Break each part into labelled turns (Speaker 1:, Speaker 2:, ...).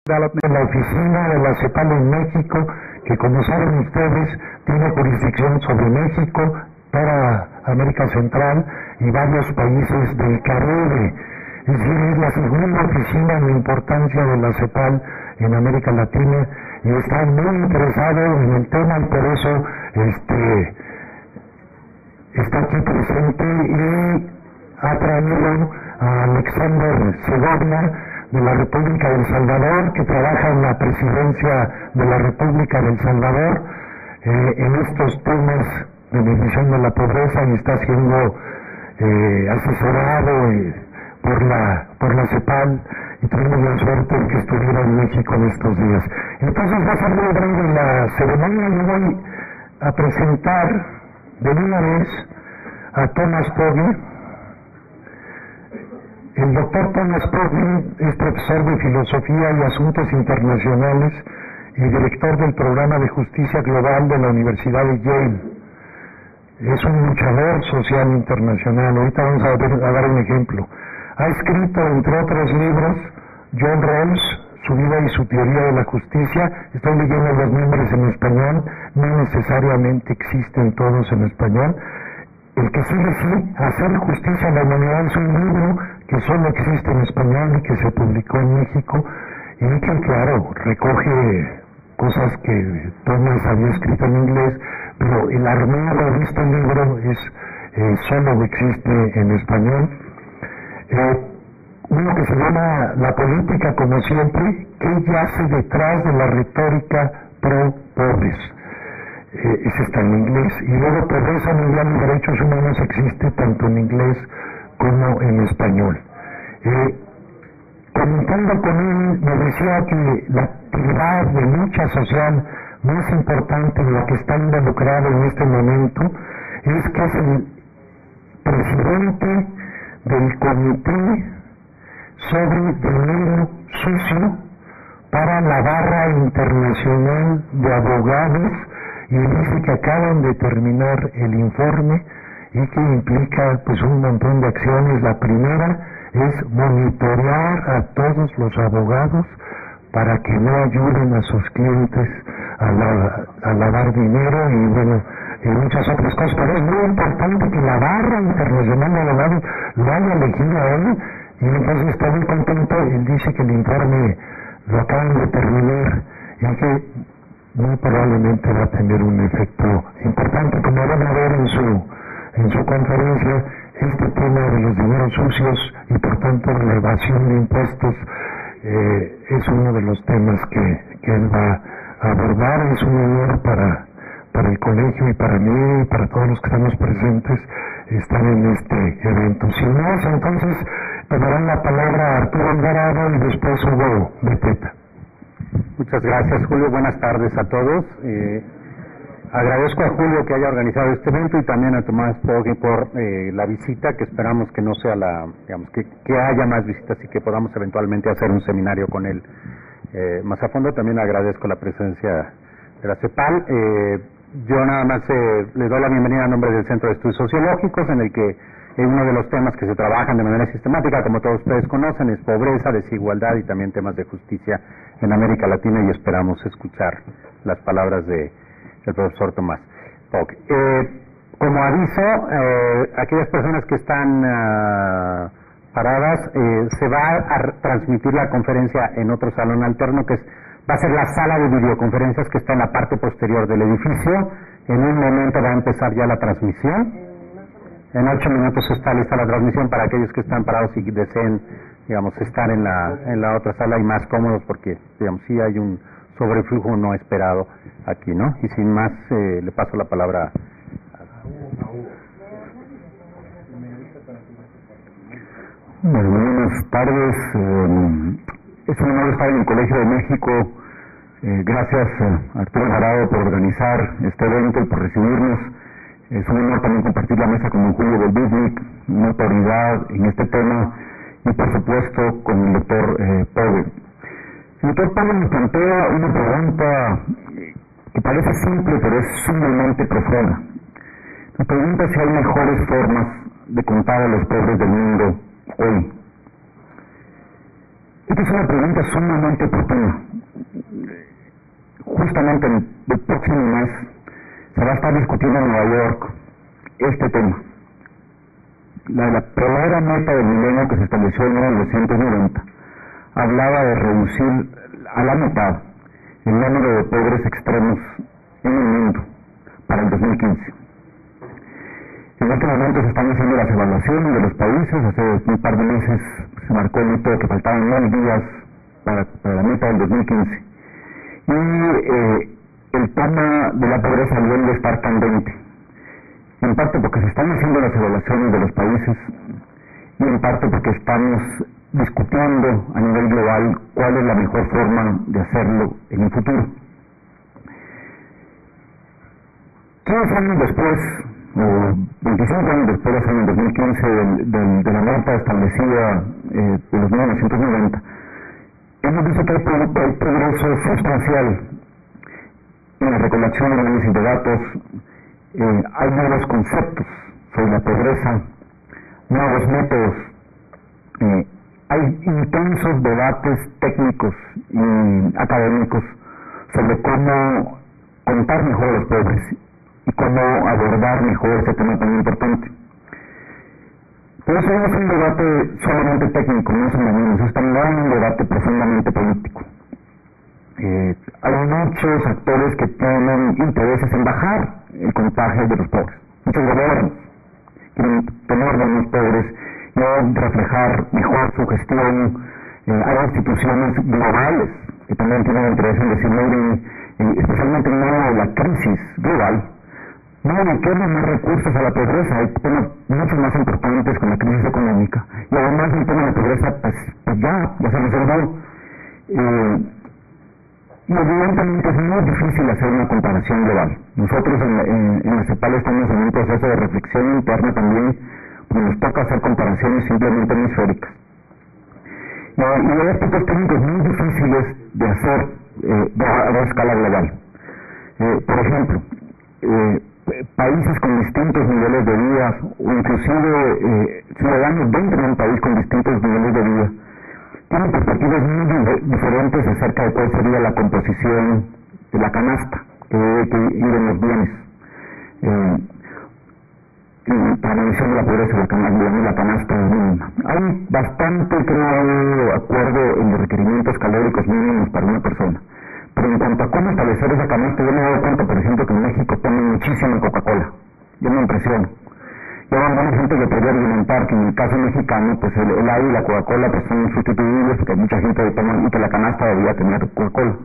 Speaker 1: En la oficina de la CEPAL en México, que como saben ustedes, tiene jurisdicción sobre México, toda América Central y varios países del Caribe. Es decir, es la segunda oficina en importancia de la CEPAL en América Latina y está muy interesado en el tema y por eso está aquí presente y ha traído a Alexander Segovia de la República del Salvador, que trabaja en la presidencia de la República del Salvador en estos temas de medición de la pobreza y está siendo asesorado por la CEPAL y tuvimos la suerte de que estuviera en México en estos días. Entonces va a ser muy breve la ceremonia. Yo voy a presentar de una vez a Thomas Pogge. El doctor Thomas Pogge es profesor de Filosofía y Asuntos Internacionales y director del Programa de Justicia Global de la Universidad de Yale. Es un luchador social internacional. Ahorita vamos a dar un ejemplo. Ha escrito, entre otros libros, John Rawls, Su vida y su teoría de la justicia. Estoy leyendo los nombres en español, no necesariamente existen todos en español. El que sigue sí, Hacer justicia a la humanidad, es un libro que solo existe en español y que se publicó en México y que, claro, recoge cosas que Thomas había escrito en inglés, pero el armado de este libro solo existe en español. Uno que se llama La política como siempre, que yace detrás de la retórica pro pobres. Ese está en inglés. Y luego Pobreza Mundial y Derechos Humanos existe tanto en inglés como en español. Comentando con él, me decía que la actividad de lucha social más importante en la que está involucrado en este momento es que es el presidente del Comité sobre Dinero Sucio para la Barra Internacional de Abogados y dice que acaban de terminar el informe y que implica pues un montón de acciones. La primera es monitorear a todos los abogados para que no ayuden a sus clientes a lavar dinero y bueno, y muchas otras cosas. Pero es muy importante que la Barra Internacional de Abogados lo haya elegido a él y entonces está muy contento. Él dice que el informe lo acaban de terminar y que muy probablemente va a tener un efecto importante, como van a ver en su conferencia. Este tema de los dineros sucios y por tanto de la evasión de impuestos es uno de los temas que él va a abordar. Es un honor para el colegio y para mí y para todos los que estamos presentes estar en este evento. Sin más, entonces tomarán la palabra Arturo Alvarado y después Hugo Beteta.
Speaker 2: Muchas gracias, Julio. Buenas tardes a todos. Agradezco a Julio que haya organizado este evento y también a Tomás Pogge por la visita, que esperamos que no sea que haya más visitas y que podamos eventualmente hacer un seminario con él más a fondo. También agradezco la presencia de la CEPAL. Yo nada más le doy la bienvenida a nombre del Centro de Estudios Sociológicos, en el que uno de los temas que se trabajan de manera sistemática, como todos ustedes conocen, es pobreza, desigualdad y también temas de justicia en América Latina, y esperamos escuchar las palabras del profesor Tomás Pogge. Como aviso, aquellas personas que están paradas, se va a transmitir la conferencia en otro salón alterno, que va a ser la sala de videoconferencias que está en la parte posterior del edificio. En un momento va a empezar ya la transmisión. En 8 minutos está lista la transmisión para aquellos que están parados y deseen, estar en la otra sala y más cómodos, porque, sí hay un sobreflujo no esperado aquí, ¿no? Y sin más, le paso la palabra a Hugo.
Speaker 3: Bueno, buenas tardes. Es un honor estar en el Colegio de México. Gracias a Arturo Alvarado por organizar este evento y por recibirnos. Es un honor también compartir la mesa con don Julio del Biblik, una autoridad en este tema, y por supuesto con el doctor Pogge. El doctor Pogge nos plantea una pregunta que parece simple, pero es sumamente profunda. Nos pregunta si hay mejores formas de contar a los pobres del mundo hoy. Esta es una pregunta sumamente oportuna. Justamente el próximo mes se va a estar discutiendo en Nueva York este tema. La primera meta del milenio que se estableció en 1990 hablaba de reducir a la mitad el número de pobres extremos en el mundo para el 2015. En este momento se están haciendo las evaluaciones de los países. Hace un par de meses se marcó el hito de que faltaban 9 días para la meta del 2015. Y el tema de la pobreza vuelve a estar candente, en parte porque se están haciendo las evaluaciones de los países y en parte porque estamos discutiendo a nivel global cuál es la mejor forma de hacerlo en el futuro. 15 años después, o 25 años después, en el 2015, de la meta establecida en los 1990, hemos visto que hay progreso sustancial en la recolección y análisis de datos. Hay nuevos conceptos sobre la pobreza, nuevos métodos. Hay intensos debates técnicos y académicos sobre cómo contar mejor a los pobres y cómo abordar mejor este tema tan importante. Pero eso no es un debate solamente técnico, no es un debate profundamente político. Hay muchos actores que tienen intereses en bajar el contagio de los pobres. Muchos gobiernos quieren tener menos pobres y reflejar mejor su gestión. Hay instituciones globales que también tienen interés en decir, miren, especialmente en medio de la crisis global, no dediquemos más recursos a la pobreza. Hay temas mucho más importantes con la crisis económica. Y además el tema de la pobreza, pues ya se resolvió. Y evidentemente es muy difícil hacer una comparación global. Nosotros en la CEPAL estamos en un proceso de reflexión interna también, porque nos toca hacer comparaciones simplemente hemisféricas. Y hay aspectos técnicos muy difíciles de hacer a escala global. Por ejemplo, países con distintos niveles de vida, o inclusive ciudadanos dentro de un país con distintos niveles de vida, tienen perspectivas muy diferentes acerca de cuál sería la composición de la canasta que debe ir en los bienes. Para la medición de la pobreza, la canasta mínima. Hay bastante, creo, acuerdo en los requerimientos calóricos mínimos para una persona. Pero en cuanto a cómo establecer esa canasta, yo me doy cuenta, por ejemplo, que en México toman muchísima Coca-Cola. Yo me impresiono. Yo alguna gente le podría argumentar que en el caso mexicano, pues el agua y la Coca-Cola pues son sustituibles, porque hay mucha gente que toma y que la canasta debería tener Coca-Cola.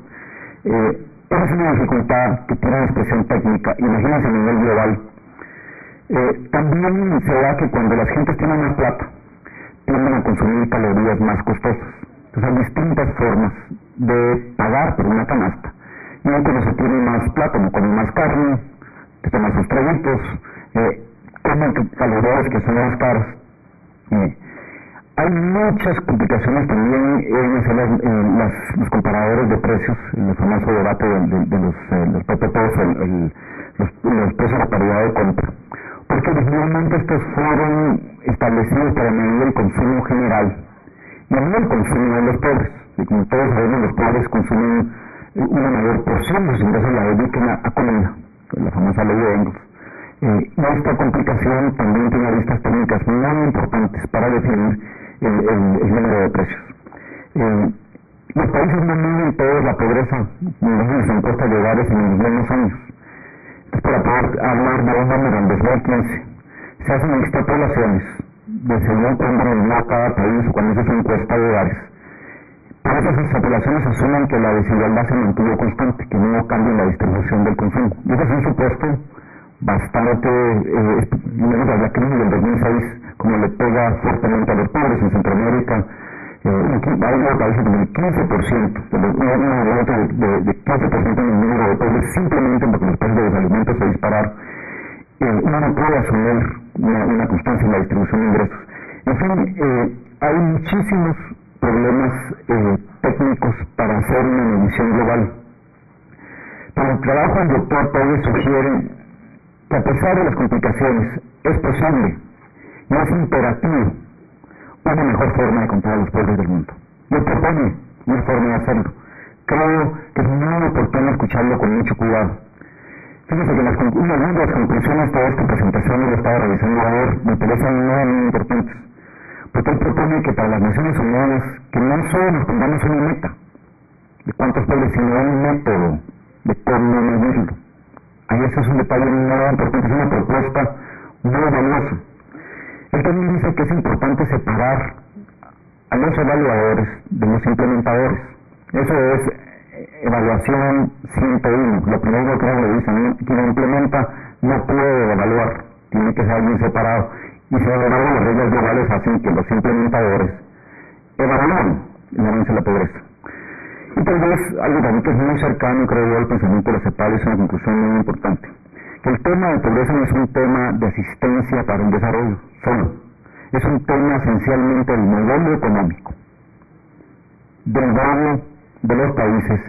Speaker 3: Esa es una dificultad que tiene una expresión técnica. Imagínense a nivel global. También se da que cuando las gentes tienen más plata, tienden a consumir calorías más costosas. Entonces hay distintas formas de pagar por una canasta. Y cuando se tiene más plata, no comen más carne, se toman sus traguitos, comen calorías que son más caras. Hay muchas complicaciones también en hacer los comparadores de precios, en el famoso debate de los PPPs, los precios de paridad de compra. Porque originalmente estos fueron establecidos para medir el consumo general y no el consumo de los pobres. Y como todos sabemos, los pobres consumen una mayor porción de sus ingresos, la dedican a comida, la famosa ley de Engels. Y esta complicación también tiene aristas técnicas muy importantes para definir el número de precios. Los países no miden todos la pobreza en sus encuestas de hogares en los mismos años. Entonces, para poder hablar de un número en 2015, se hacen extrapolaciones de según cuándo midió cada país o cuando se hace encuesta de hogares. Pero esas extrapolaciones asumen que la desigualdad se mantuvo constante, que no cambia la distribución del consumo. Y ese es un supuesto bastante, menos a la crisis del 2006, como le pega fuertemente a los pobres en Centroamérica. Hay unos países donde el 15%, de 15% en el número de pobres, simplemente porque los precios de los alimentos se dispararon. Uno no puede asumir una constancia en la distribución de ingresos. En fin, hay muchísimos problemas técnicos para hacer una medición global. Pero el trabajo del doctor Pogge sugiere que a pesar de las complicaciones, es posible y es imperativo una mejor forma de contar a los pobres del mundo. y él propone una forma de hacerlo. Creo que es muy oportuno escucharlo con mucho cuidado. Fíjense que una de las conclusiones de esta presentación que lo estaba revisando ayer me parecen muy importantes, porque él propone que para las Naciones Unidas que no solo nos pongamos una meta de cuántos pobres, sino un método de cómo medirlo. Ahí ese es un detalle muy importante, es una propuesta muy valiosa. Él también dice que es importante separar a los evaluadores de los implementadores. Eso es evaluación 101. Lo primero que le dicen, quien implementa no puede evaluar, tiene que ser alguien separado. Y sin embargo, las reglas globales hacen que los implementadores evalúen el avance de la pobreza. Y tal vez algo también que es muy cercano, creo yo, al pensamiento de los CEPAL, es una conclusión muy importante. Que el tema de pobreza no es un tema de asistencia para un desarrollo solo. Es un tema esencialmente del modelo económico, del valor de los países,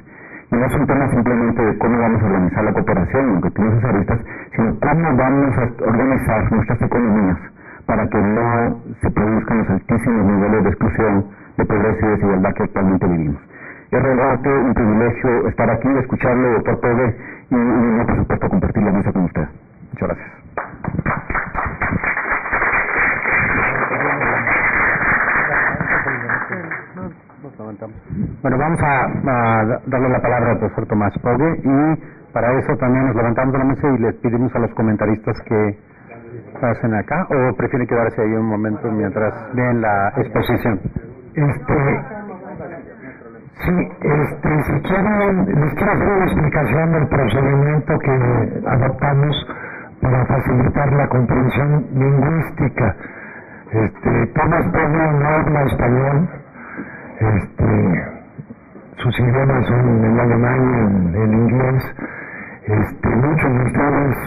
Speaker 3: y no es un tema simplemente de cómo vamos a organizar la cooperación, aunque tiene sus aristas, sino cómo vamos a organizar nuestras economías para que no se produzcan los altísimos niveles de exclusión, de pobreza y desigualdad que actualmente vivimos. Es realmente un privilegio estar aquí, escucharlo, doctor Pogge, y por supuesto compartir la mesa con usted. Muchas gracias.
Speaker 2: Bueno, vamos a darle la palabra al profesor Tomás Pogge, y para eso también nos levantamos de la mesa y les pedimos a los comentaristas que pasen acá, o prefieren quedarse ahí un momento mientras ven la exposición.
Speaker 1: Si quieren, les quiero hacer una explicación del procedimiento que adoptamos para facilitar la comprensión lingüística. Tomás Pogge no habla español, sus idiomas son el alemán y el inglés. Muchos de ustedes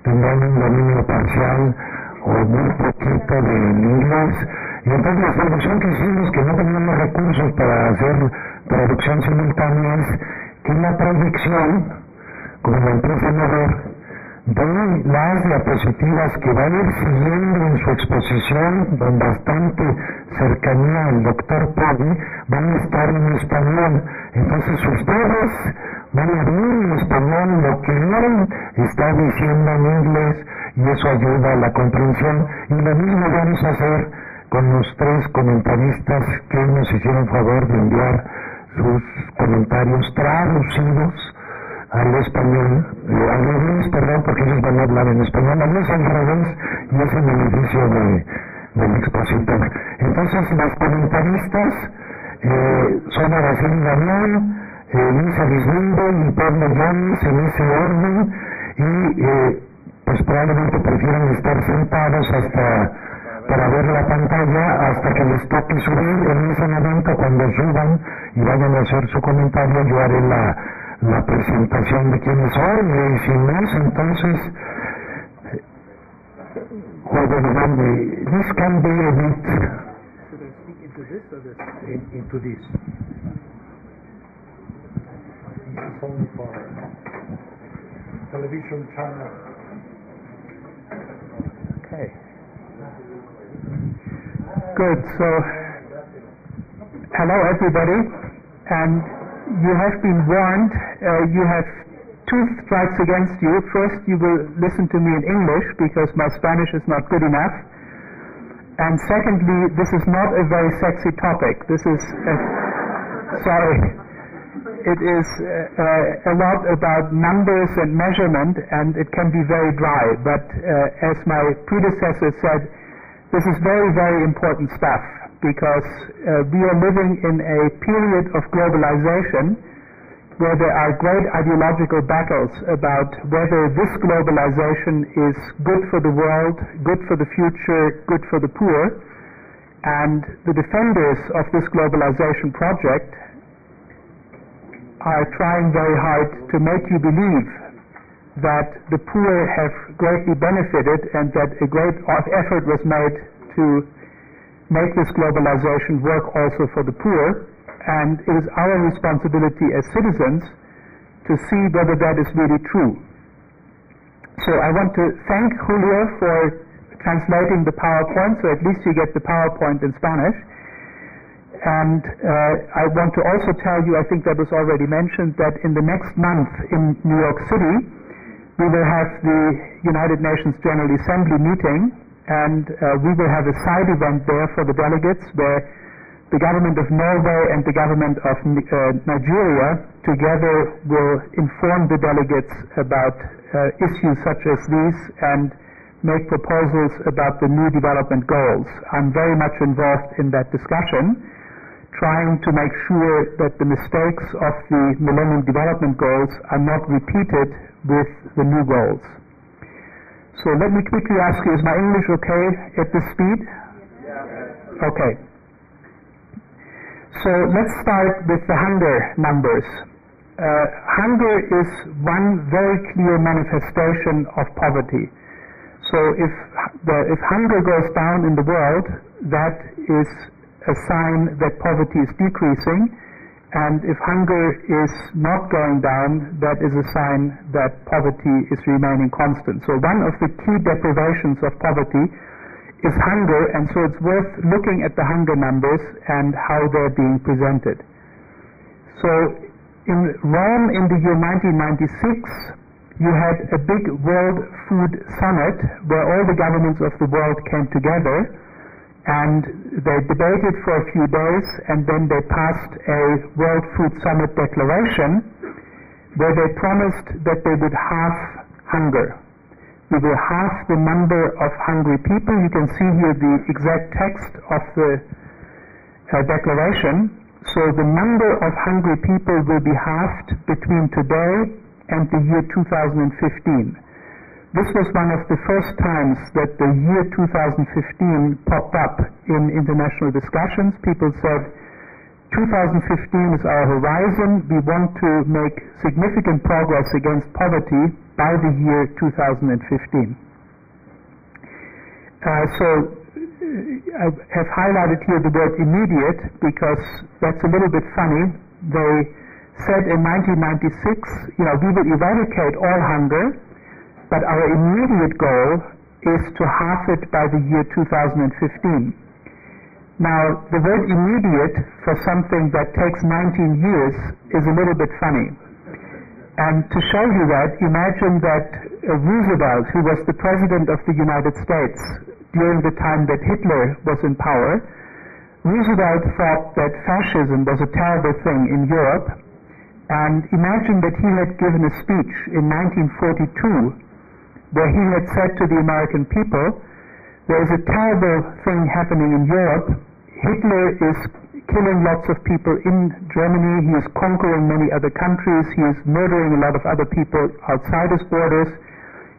Speaker 1: tendrán un dominio parcial o muy poquito del inglés, y entonces la solución que hicimos, que no teníamos recursos para hacer traducción simultánea, es que la proyección, como lo empiezan a ver, de las diapositivas que van a ir siguiendo en su exposición con bastante cercanía al doctor Pogge, van a estar en español. Entonces ustedes van a ver en español lo que él está diciendo en inglés, y eso ayuda a la comprensión. Y lo mismo vamos a hacer con los tres comentaristas que nos hicieron favor de enviar sus comentarios traducidos al español, al inglés, perdón, porque ellos van a hablar en español, a veces al revés, y es el beneficio del expositor. Entonces, los comentaristas son Araceli Damián, Luisa Lislindo y Pablo Llanes, en ese orden, y pues probablemente prefieren estar sentados para ver la pantalla hasta que les toque subir. En ese momento, cuando suban y vayan a hacer su comentario, yo haré la presentación de quiénes son, y sin más, entonces this can be a bit.
Speaker 4: Should I speak into this or this? Into this. This is only for television channel.
Speaker 2: Okay. Good. So, hello everybody, and you have been warned. You have two strikes against you. First, you will listen to me in English because my Spanish is not good enough. And secondly, this is not a very sexy topic. This is, it is a lot about numbers and measurement, and it can be very dry. But as my predecessor said, this is very, very important stuff, because we are living in a period of globalization where there are great ideological battles about whether this globalization is good for the world, good for the future, good for the poor. And the defenders of this globalization project are trying very hard to make you believe that the poor have greatly benefited and that a great effort was made to make this globalization work also for the poor. And it is our responsibility as citizens to see whether that is really true. So I want to thank Julio for translating the PowerPoint, so at least you get the PowerPoint in Spanish.
Speaker 5: And I want to also tell you, I think that was already mentioned, that in the next month in New York City, we will have the United Nations General Assembly meeting, and we will have a side event there for the delegates where the government of Norway and the government of Nigeria together will inform the delegates about issues such as these and make proposals about the new development goals. I'm very much involved in that discussion, trying to make sure that the mistakes of the Millennium Development Goals are not repeated with the new goals. So let me quickly ask you, is my English okay at this speed? Yeah. Okay. So let's start with the hunger numbers. Hunger is one very clear manifestation of poverty. So if hunger goes down in the world, that is a sign that poverty is decreasing, and if hunger is not going down, that is a sign that poverty is remaining constant. So one of the key deprivations of poverty is hunger, and so it's worth looking at the hunger numbers and how they're being presented. So in Rome in the year 1996, you had a big World Food Summit where all the governments of the world came together, and they debated for a few days, and then they passed a World Food Summit declaration where they promised that they would halve hunger. We will halve the number of hungry people. You can see here the exact text of the declaration. So the number of hungry people will be halved between today and the year 2015. This was one of the first times that the year 2015 popped up in international discussions. People said, 2015 is our horizon. We want to make significant progress against poverty by the year 2015. So I have highlighted here the word immediate because that's a little bit funny. They said in 1996, we will eradicate all hunger, but our immediate goal is to halve it by the year 2015. Now, the word immediate for something that takes 19 years is a little bit funny. And to show you that, imagine that Roosevelt, who was the President of the United States during the time that Hitler was in power, Roosevelt thought that fascism was a terrible thing in Europe, and imagine that he had given a speech in 1942 where he had said to the American people, there is a terrible thing happening in Europe. Hitler is killing lots of people in Germany. He is conquering many other countries. He is murdering a lot of other people outside his borders.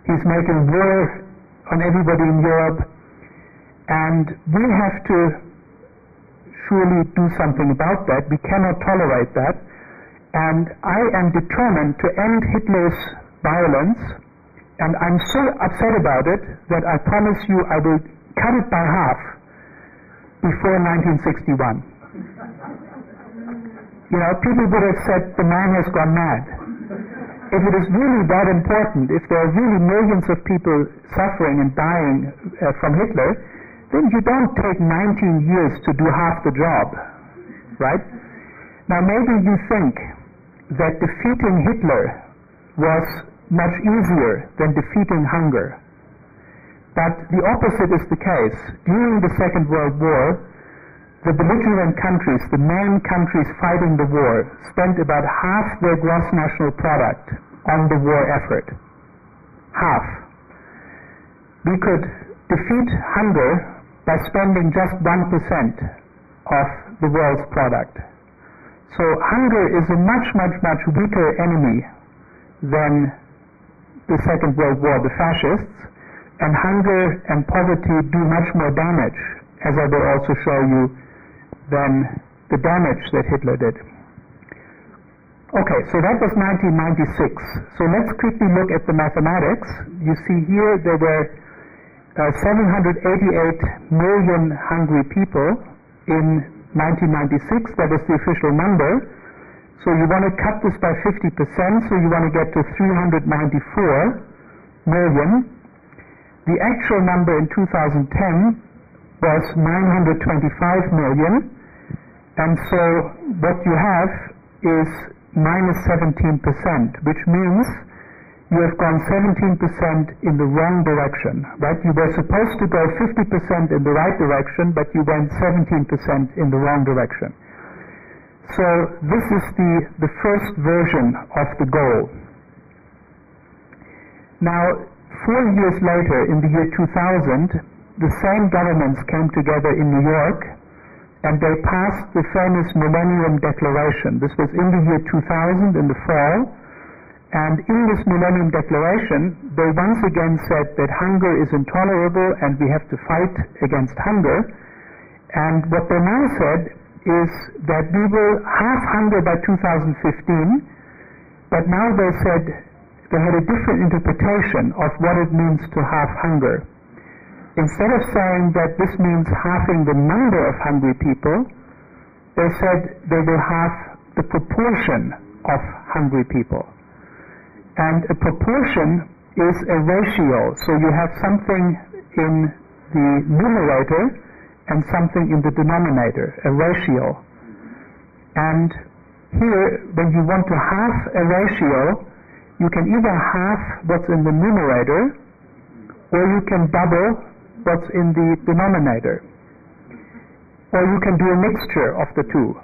Speaker 5: He's making war on everybody in Europe. And we have to surely do something about that. We cannot tolerate that. And I am determined to end Hitler's violence. And I'm so upset about it that I promise you I will cut it by half before 1961. People would have said the man has gone mad. If it is really that important, if there are really millions of people suffering and dying from Hitler, then you don't take 19 years to do half the job, right? Now maybe you think that defeating Hitler was much easier than defeating hunger. But the opposite is the case. During the Second World War, the belligerent countries, the main countries fighting the war, spent about half their gross national product on the war effort. Half. We could defeat hunger by spending just 1% of the world's product. So hunger is a much, much, much weaker enemy than the Second World War, the fascists, and hunger and poverty do much more damage, as I will also show you, than the damage that Hitler did. Okay, so that was 1996. So let's quickly look at the mathematics. You see here there were 788 million hungry people in 1996. That was the official number. So you want to cut this by 50%, so you want to get to 394 million. The actual number in 2010 was 925 million, And so what you have is minus 17%, which means you have gone 17% in the wrong direction, right? You were supposed to go 50% in the right direction, but you went 17% in the wrong direction. So this is the first version of the goal. Now, 4 years later, in the year 2000, the same governments came together in New York, and they passed the famous Millennium Declaration. This was in the year 2000, in the fall. And in this Millennium Declaration, they once again said that hunger is intolerable and we have to fight against hunger. And what they now said is that we will halve hunger by 2015, but now they said they had a different interpretation of what it means to halve hunger. Instead of saying that this means halving the number of hungry people, they said they will halve the proportion of hungry people. And a proportion is a ratio, so you have something in the numerator and something in the denominator, a ratio. And here, when you want to halve a ratio, you can either halve what's in the numerator, or you can double what's in the denominator. Or you can do a mixture of the two.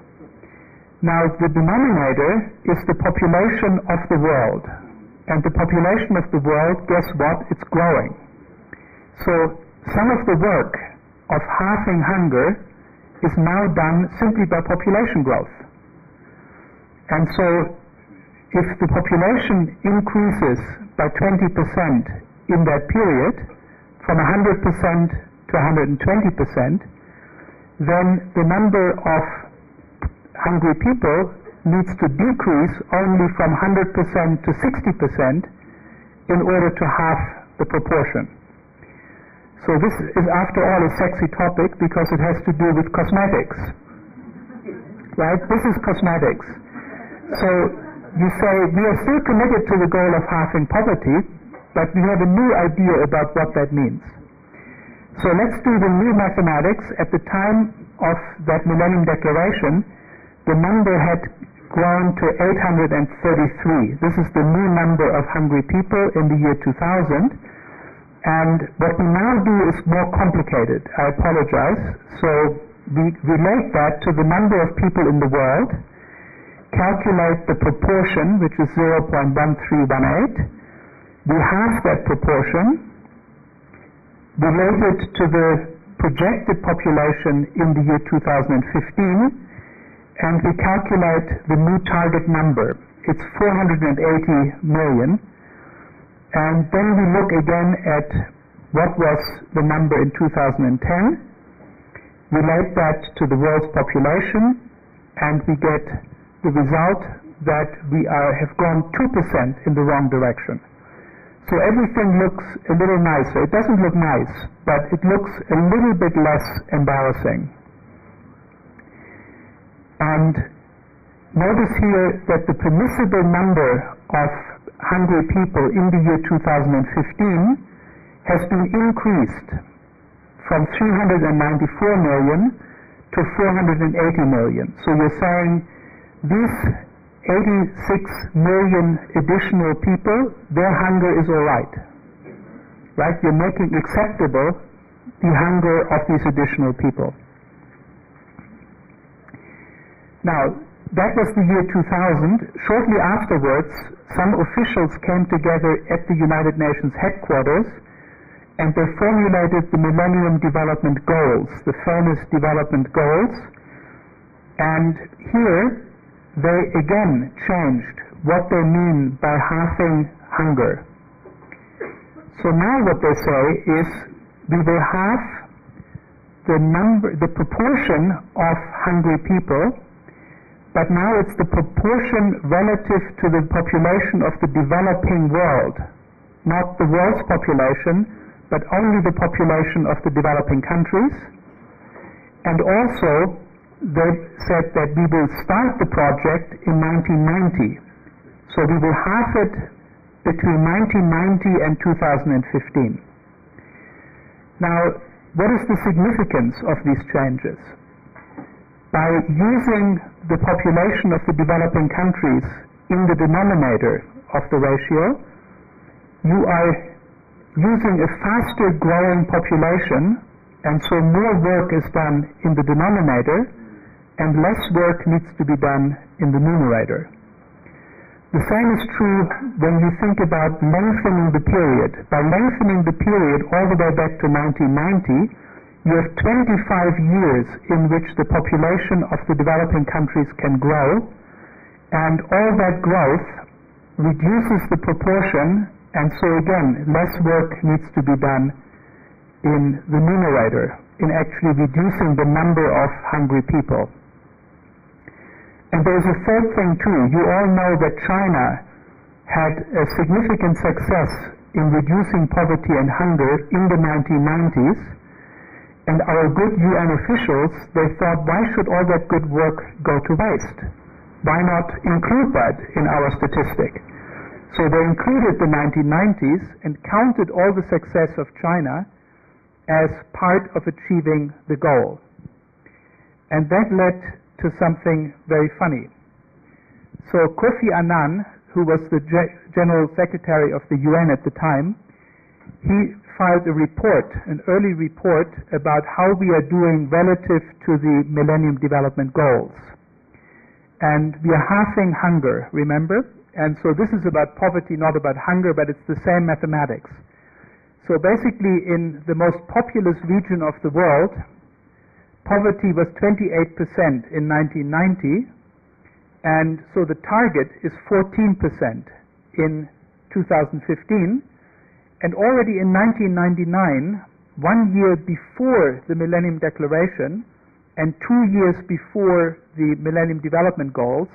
Speaker 5: Now, the denominator is the population of the world. And the population of the world, guess what? It's growing. So some of the work of halving hunger is now done simply by population growth. And so if the population increases by 20% in that period, from 100% to 120%, then the number of hungry people needs to decrease only from 100% to 60% in order to halve the proportion. So this is, after all, a sexy topic because it has to do with cosmetics. Right? This is cosmetics. So you say, we are still committed to the goal of halving poverty, but we have a new idea about what that means. So let's do the new mathematics. At the time of that Millennium Declaration, the number had grown to 833. This is the new number of hungry people in the year 2000. And what we now do is more complicated. I apologize. So we relate that to the number of people in the world, calculate the proportion, which is 0.1318. We halve that proportion, relate it to the projected population in the year 2015, and we calculate the new target number. It's 480 million. And then we look again at what was the number in 2010, relate that to the world's population, and we get the result that we have gone 2% in the wrong direction. So everything looks a little nicer. It doesn't look nice, but it looks a little bit less embarrassing. And notice here that the permissible number of hungry people in the year 2015 has been increased from 394 million to 480 million. So you're saying these 86 million additional people, their hunger is all right. Right? You're making acceptable the hunger of these additional people. Now, that was the year 2000. Shortly afterwards, some officials came together at the United Nations headquarters and they formulated the Millennium Development Goals, the famous development goals. And here, they again changed what they mean by halving hunger. So now what they say is we will halve the proportion of hungry people, but now it's the proportion relative to the population of the developing world, not the world's population, but only the population of the developing countries. And also, they said that we will start the project in 1990. So we will halve it between 1990 and 2015. Now, what is the significance of these changes? by using the population of the developing countries in the denominator of the ratio, you are using a faster growing population, and so more work is done in the denominator and less work needs to be done in the numerator. The same is true when you think about lengthening the period. By lengthening the period all the way back to 1990, you have 25 years in which the population of the developing countries can grow, and all that growth reduces the proportion, and so again, less work needs to be done in the numerator, in actually reducing the number of hungry people. And there's a third thing too. You all know that China had a significant success in reducing poverty and hunger in the 1990s, and our good UN officials, they thought, why should all that good work go to waste? Why not include that in our statistic? So they included the 1990s and counted all the success of China as part of achieving the goal. And that led to something very funny. So Kofi Annan, who was the General Secretary of the UN at the time, he filed a report, an early report, about how we are doing relative to the Millennium Development Goals. And we are halving hunger, remember? And so this is about poverty, not about hunger, but it's the same mathematics. So basically, in the most populous region of the world, poverty was 28% in 1990, and so the target is 14% in 2015, and already in 1999, 1 year before the Millennium Declaration and 2 years before the Millennium Development Goals,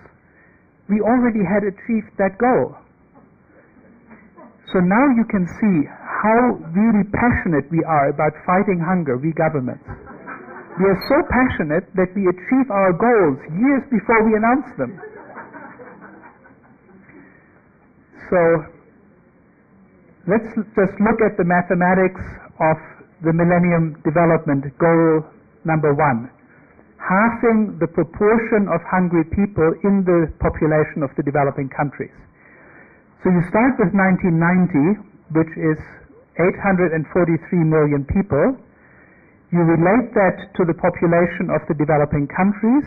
Speaker 5: we already had achieved that goal. So now you can see how really passionate we are about fighting hunger, we governments. We are so passionate that we achieve our goals years before we announce them. So let's just look at the mathematics of the Millennium Development Goal number 1. Halving the proportion of hungry people in the population of the developing countries. So you start with 1990, which is 843 million people. You relate that to the population of the developing countries.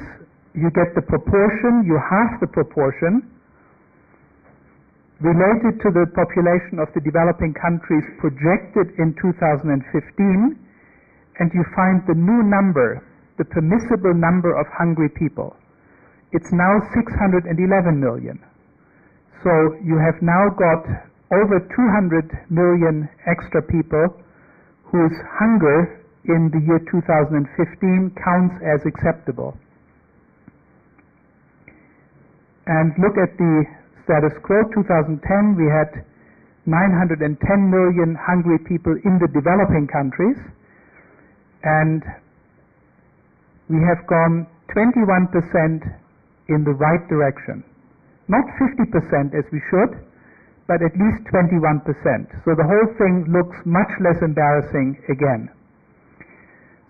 Speaker 5: You get the proportion, you halve the proportion. Related to the population of the developing countries projected in 2015, and you find the new number, the permissible number of hungry people. It's now 611 million. So you have now got over 200 million extra people whose hunger in the year 2015 counts as acceptable. And look at the status quo. 2010 we had 910 million hungry people in the developing countries, and we have gone 21% in the right direction. Not 50% as we should, but at least 21%. So the whole thing looks much less embarrassing again.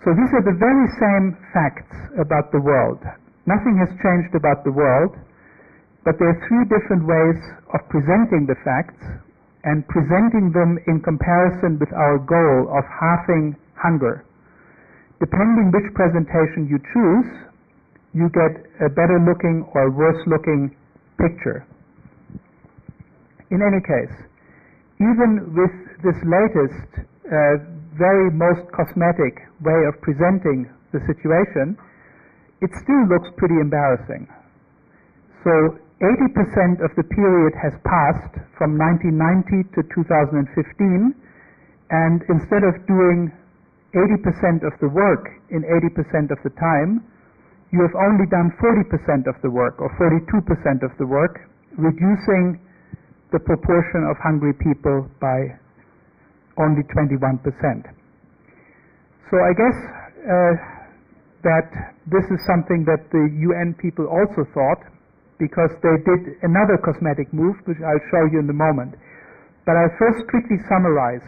Speaker 5: So these are the very same facts about the world. Nothing has changed about the world, but there are 3 different ways of presenting the facts and presenting them in comparison with our goal of halving hunger. Depending which presentation you choose, you get a better looking or worse looking picture. In any case, even with this latest, very most cosmetic way of presenting the situation, it still looks pretty embarrassing. So 80% of the period has passed from 1990 to 2015, and instead of doing 80% of the work in 80% of the time, you have only done 40% of the work, or 42% of the work, reducing the proportion of hungry people by only 21%. So I guess that this is something that the UN people also thought, because they did another cosmetic move, which I'll show you in a moment. But I'll first quickly summarize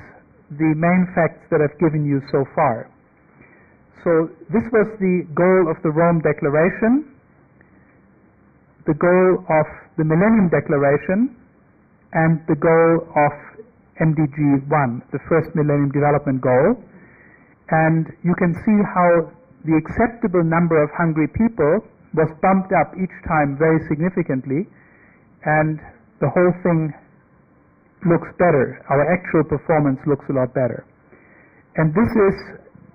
Speaker 5: the main facts that I've given you so far. So this was the goal of the Rome Declaration, the goal of the Millennium Declaration, and the goal of MDG 1, the first Millennium Development Goal. And you can see how the acceptable number of hungry people was bumped up each time very significantly, and the whole thing looks better. Our actual performance looks a lot better. And this is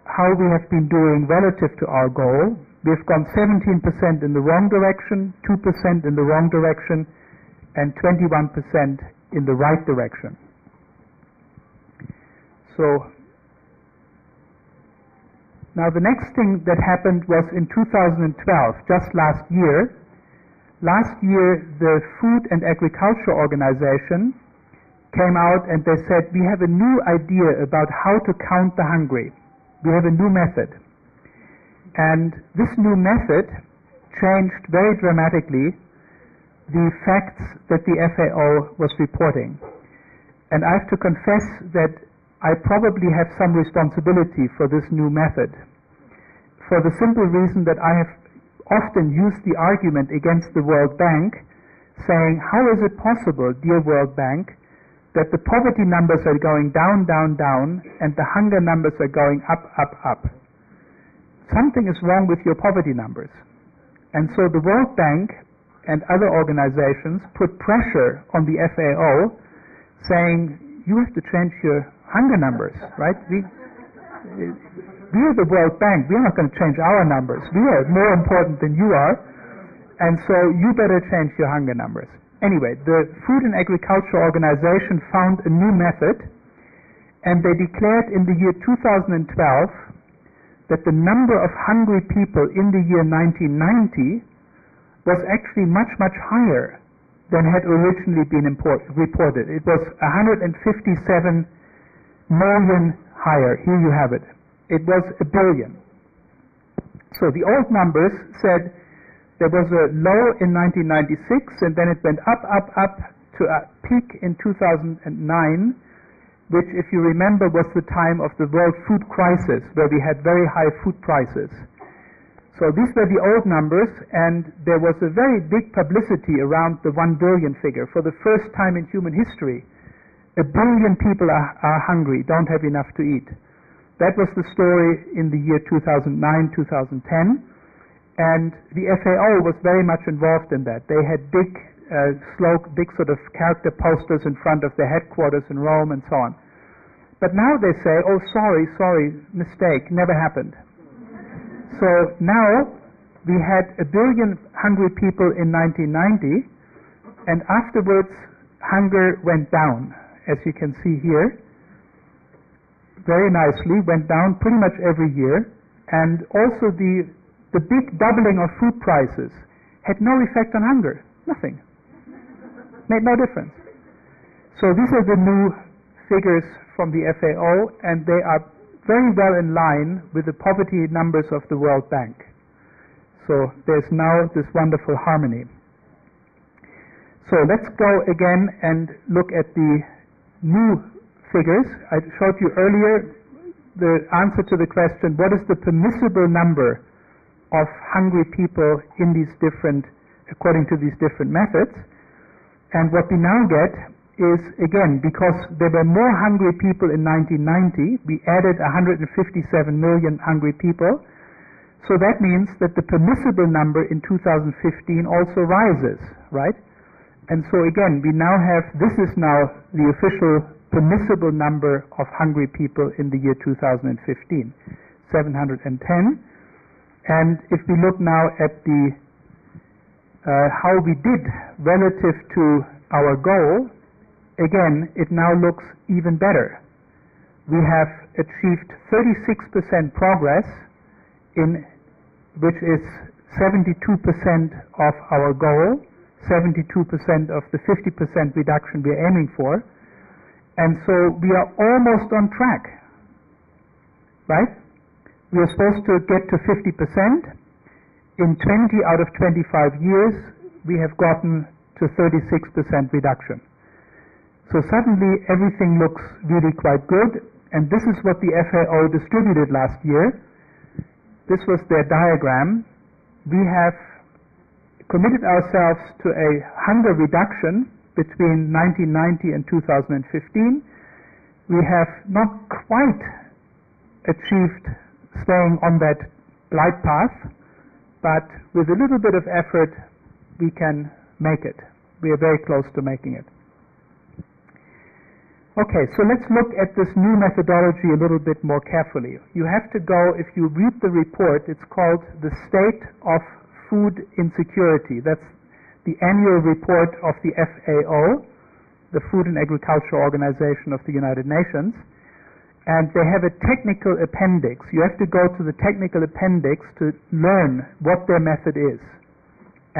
Speaker 5: how we have been doing relative to our goal. We've gone 17% in the wrong direction, 2% in the wrong direction, and 21% in the right direction. So now the next thing that happened was in 2012, just last year. Last year, the Food and Agriculture Organization came out and they said, we have a new idea about how to count the hungry. We have a new method. And this new method changed very dramatically the facts that the FAO was reporting. And I have to confess that I probably have some responsibility for this new method, for the simple reason that I have often used the argument against the World Bank, saying, how is it possible, dear World Bank, that the poverty numbers are going down, down, down, and the hunger numbers are going up, up, up? Something is wrong with your poverty numbers. And so the World Bank and other organizations put pressure on the FAO, saying, you have to change your hunger numbers, right? We are the World Bank. We are not going to change our numbers. We are more important than you are, and so you better change your hunger numbers. Anyway, the Food and Agriculture Organization found a new method, and they declared in the year 2012 that the number of hungry people in the year 1990 was actually much, much higher than had originally been reported. It was 157 million higher. Here you have it. It was 1 billion. So the old numbers said there was a low in 1996, and then it went up, up, up to a peak in 2009, which, if you remember, was the time of the world food crisis, where we had very high food prices. So these were the old numbers, and there was a very big publicity around the 1 billion figure. For the first time in human history, 1 billion people are hungry, don't have enough to eat. That was the story in the year 2009, 2010. And the FAO was very much involved in that. They had big sort of character posters in front of their headquarters in Rome and so on. But now they say, oh, sorry, mistake, never happened. So now we had 1 billion hungry people in 1990, and afterwards hunger went down, as you can see here, very nicely, went down pretty much every year, and also the big doubling of food prices had no effect on hunger, nothing, made no difference. So these are the new figures from the FAO, and they are very well in line with the poverty numbers of the World Bank. So there's now this wonderful harmony. So let's go again and look at the new figures. I showed you earlier the answer to the question, what is the permissible number of hungry people in these different, according to these different methods? And what we now get is, again, because there were more hungry people in 1990, we added 157 million hungry people. So that means that the permissible number in 2015 also rises, right? And so again, we now have, this is now the official permissible number of hungry people in the year 2015, 710. And if we look now at the how we did relative to our goal, again, it now looks even better. We have achieved 36% progress, in which is 72% of our goal, 72% of the 50% reduction we are aiming for. And so we are almost on track, right? We are supposed to get to 50%. In 20 out of 25 years, we have gotten to 36% reduction. So suddenly everything looks really quite good, and this is what the FAO distributed last year. This was their diagram. We have committed ourselves to a hunger reduction between 1990 and 2015. We have not quite achieved staying on that glide path, but with a little bit of effort we can make it. We are very close to making it. Okay, so let's look at this new methodology a little bit more carefully. You have to go, if you read the report, it's called The State of Food Insecurity. That's the annual report of the FAO, the Food and Agriculture Organization of the United Nations. And they have a technical appendix. You have to go to the technical appendix to learn what their method is.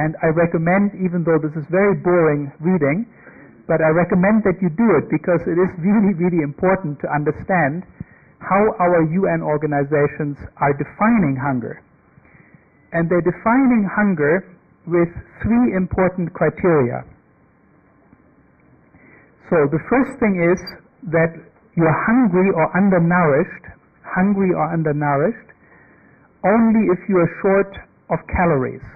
Speaker 5: And I recommend, even though this is very boring reading, but I recommend that you do it because it is really, really important to understand how our UN organizations are defining hunger. And they're defining hunger with three important criteria. So the first thing is that you're hungry or undernourished only if you are short of calories.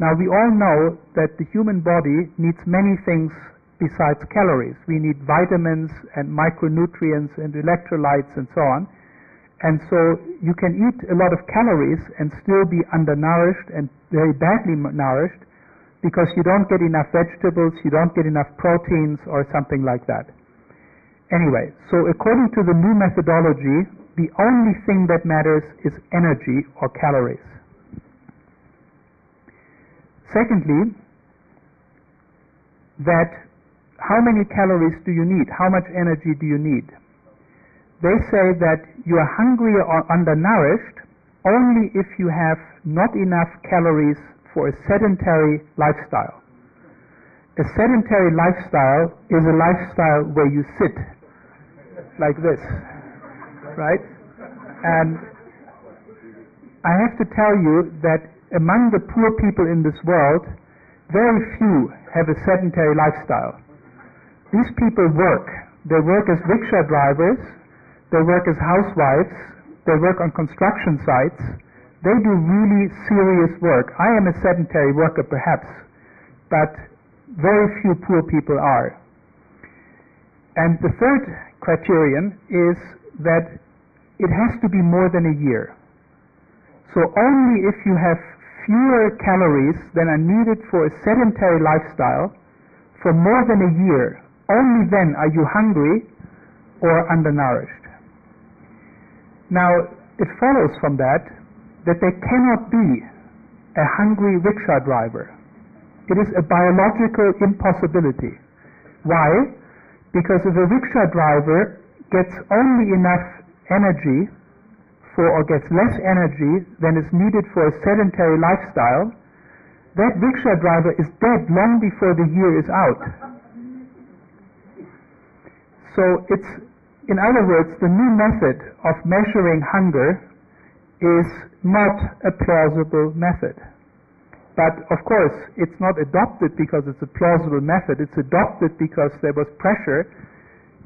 Speaker 5: Now we all know that the human body needs many things besides calories. We need vitamins and micronutrients and electrolytes and so on. And so you can eat a lot of calories and still be undernourished and very badly nourished because you don't get enough vegetables, you don't get enough proteins or something like that. Anyway, so according to the new methodology, the only thing that matters is energy or calories. Secondly, that how many calories do you need? How much energy do you need? They say that you are hungry or undernourished only if you have not enough calories for a sedentary lifestyle. A sedentary lifestyle is a lifestyle where you sit like this, right? And I have to tell you that among the poor people in this world, very few have a sedentary lifestyle. These people work. They work as rickshaw drivers, they work as housewives, they work on construction sites, they do really serious work. I am a sedentary worker perhaps, but very few poor people are. And the third criterion is that it has to be more than a year. So only if you have fewer calories than are needed for a sedentary lifestyle for more than a year, only then are you hungry or undernourished. Now, it follows from that there cannot be a hungry rickshaw driver. It is a biological impossibility. Why? Because if a rickshaw driver gets only enough energy or gets less energy than is needed for a sedentary lifestyle, that rickshaw driver is dead long before the year is out. So it's, in other words, the new method of measuring hunger is not a plausible method. But of course, it's not adopted because it's a plausible method. It's adopted because there was pressure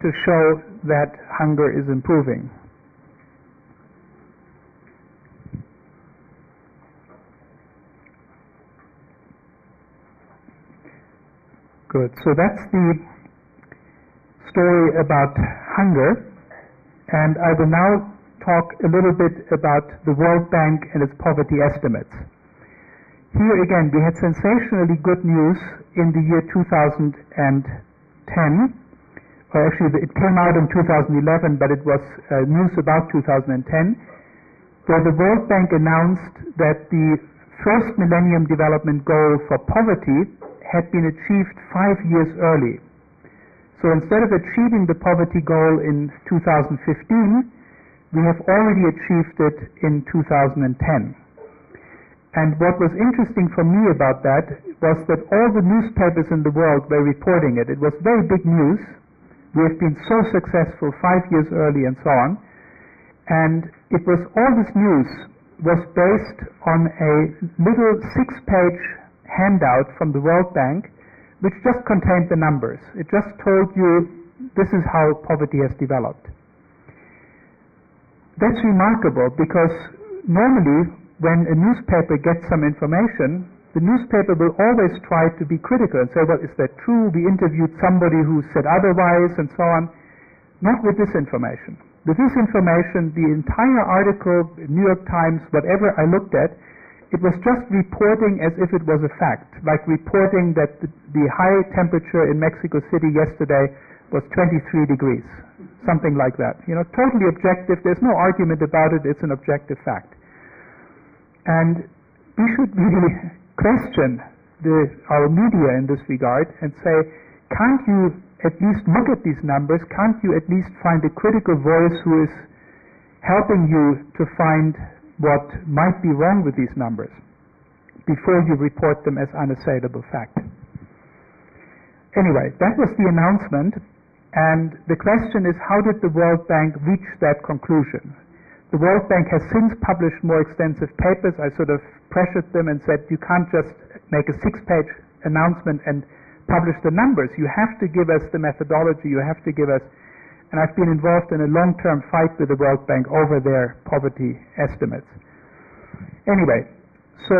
Speaker 5: to show that hunger is improving. Good. So that's the story about hunger. And I will now talk a little bit about the World Bank and its poverty estimates. Here again, we had sensationally good news in the year 2010. Or actually, it came out in 2011, but it was news about 2010, where the World Bank announced that the first Millennium Development Goal for poverty had been achieved 5 years early. So instead of achieving the poverty goal in 2015, we have already achieved it in 2010. And what was interesting for me about that was that all the newspapers in the world were reporting it. It was very big news. We have been so successful 5 years early and so on. And it was, all this news was based on a little 6-page handout from the World Bank, which just contained the numbers. It just told you this is how poverty has developed. That's remarkable because normally, when a newspaper gets some information, the newspaper will always try to be critical and say, well, is that true? We interviewed somebody who said otherwise, and so on. Not with this information. With this information, the entire article, New York Times, whatever I looked at, it was just reporting as if it was a fact, like reporting that the high temperature in Mexico City yesterday was 23 degrees, something like that. You know, totally objective. There's no argument about it. It's an objective fact. And we should really question our media in this regard and say, can't you at least look at these numbers? Can't you at least find a critical voice who is helping you to find what might be wrong with these numbers before you report them as unassailable fact? Anyway, that was the announcement, and the question is, how did the World Bank reach that conclusion? The World Bank has since published more extensive papers. I sort of pressured them and said, you can't just make a 6-page announcement and publish the numbers. You have to give us the methodology. You have to give us, and I've been involved in a long-term fight with the World Bank over their poverty estimates. Anyway, so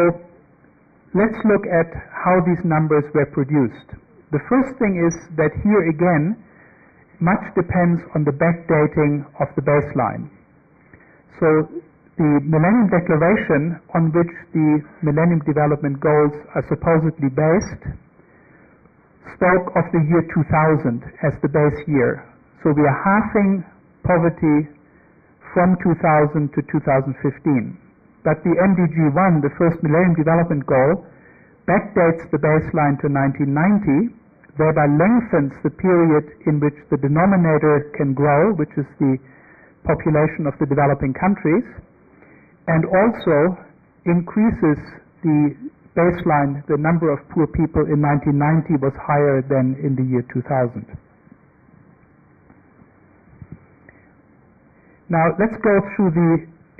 Speaker 5: let's look at how these numbers were produced. The first thing is that here again, much depends on the backdating of the baseline. So the Millennium Declaration, on which the Millennium Development Goals are supposedly based, spoke of the year 2000 as the base year. So we are halving poverty from 2000 to 2015. But the MDG 1, the first Millennium Development Goal, backdates the baseline to 1990, thereby lengthens the period in which the denominator can grow, which is the population of the developing countries, and also increases the baseline. The number of poor people in 1990 was higher than in the year 2000. Now let's go through the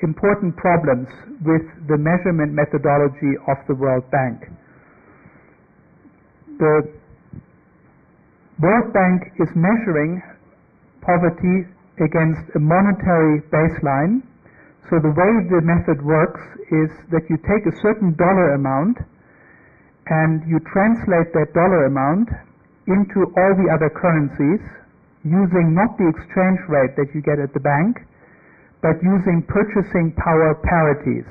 Speaker 5: important problems with the measurement methodology of the World Bank. The World Bank is measuring poverty against a monetary baseline. So the way the method works is that you take a certain dollar amount and you translate that dollar amount into all the other currencies using not the exchange rate that you get at the bank, but using purchasing power parities.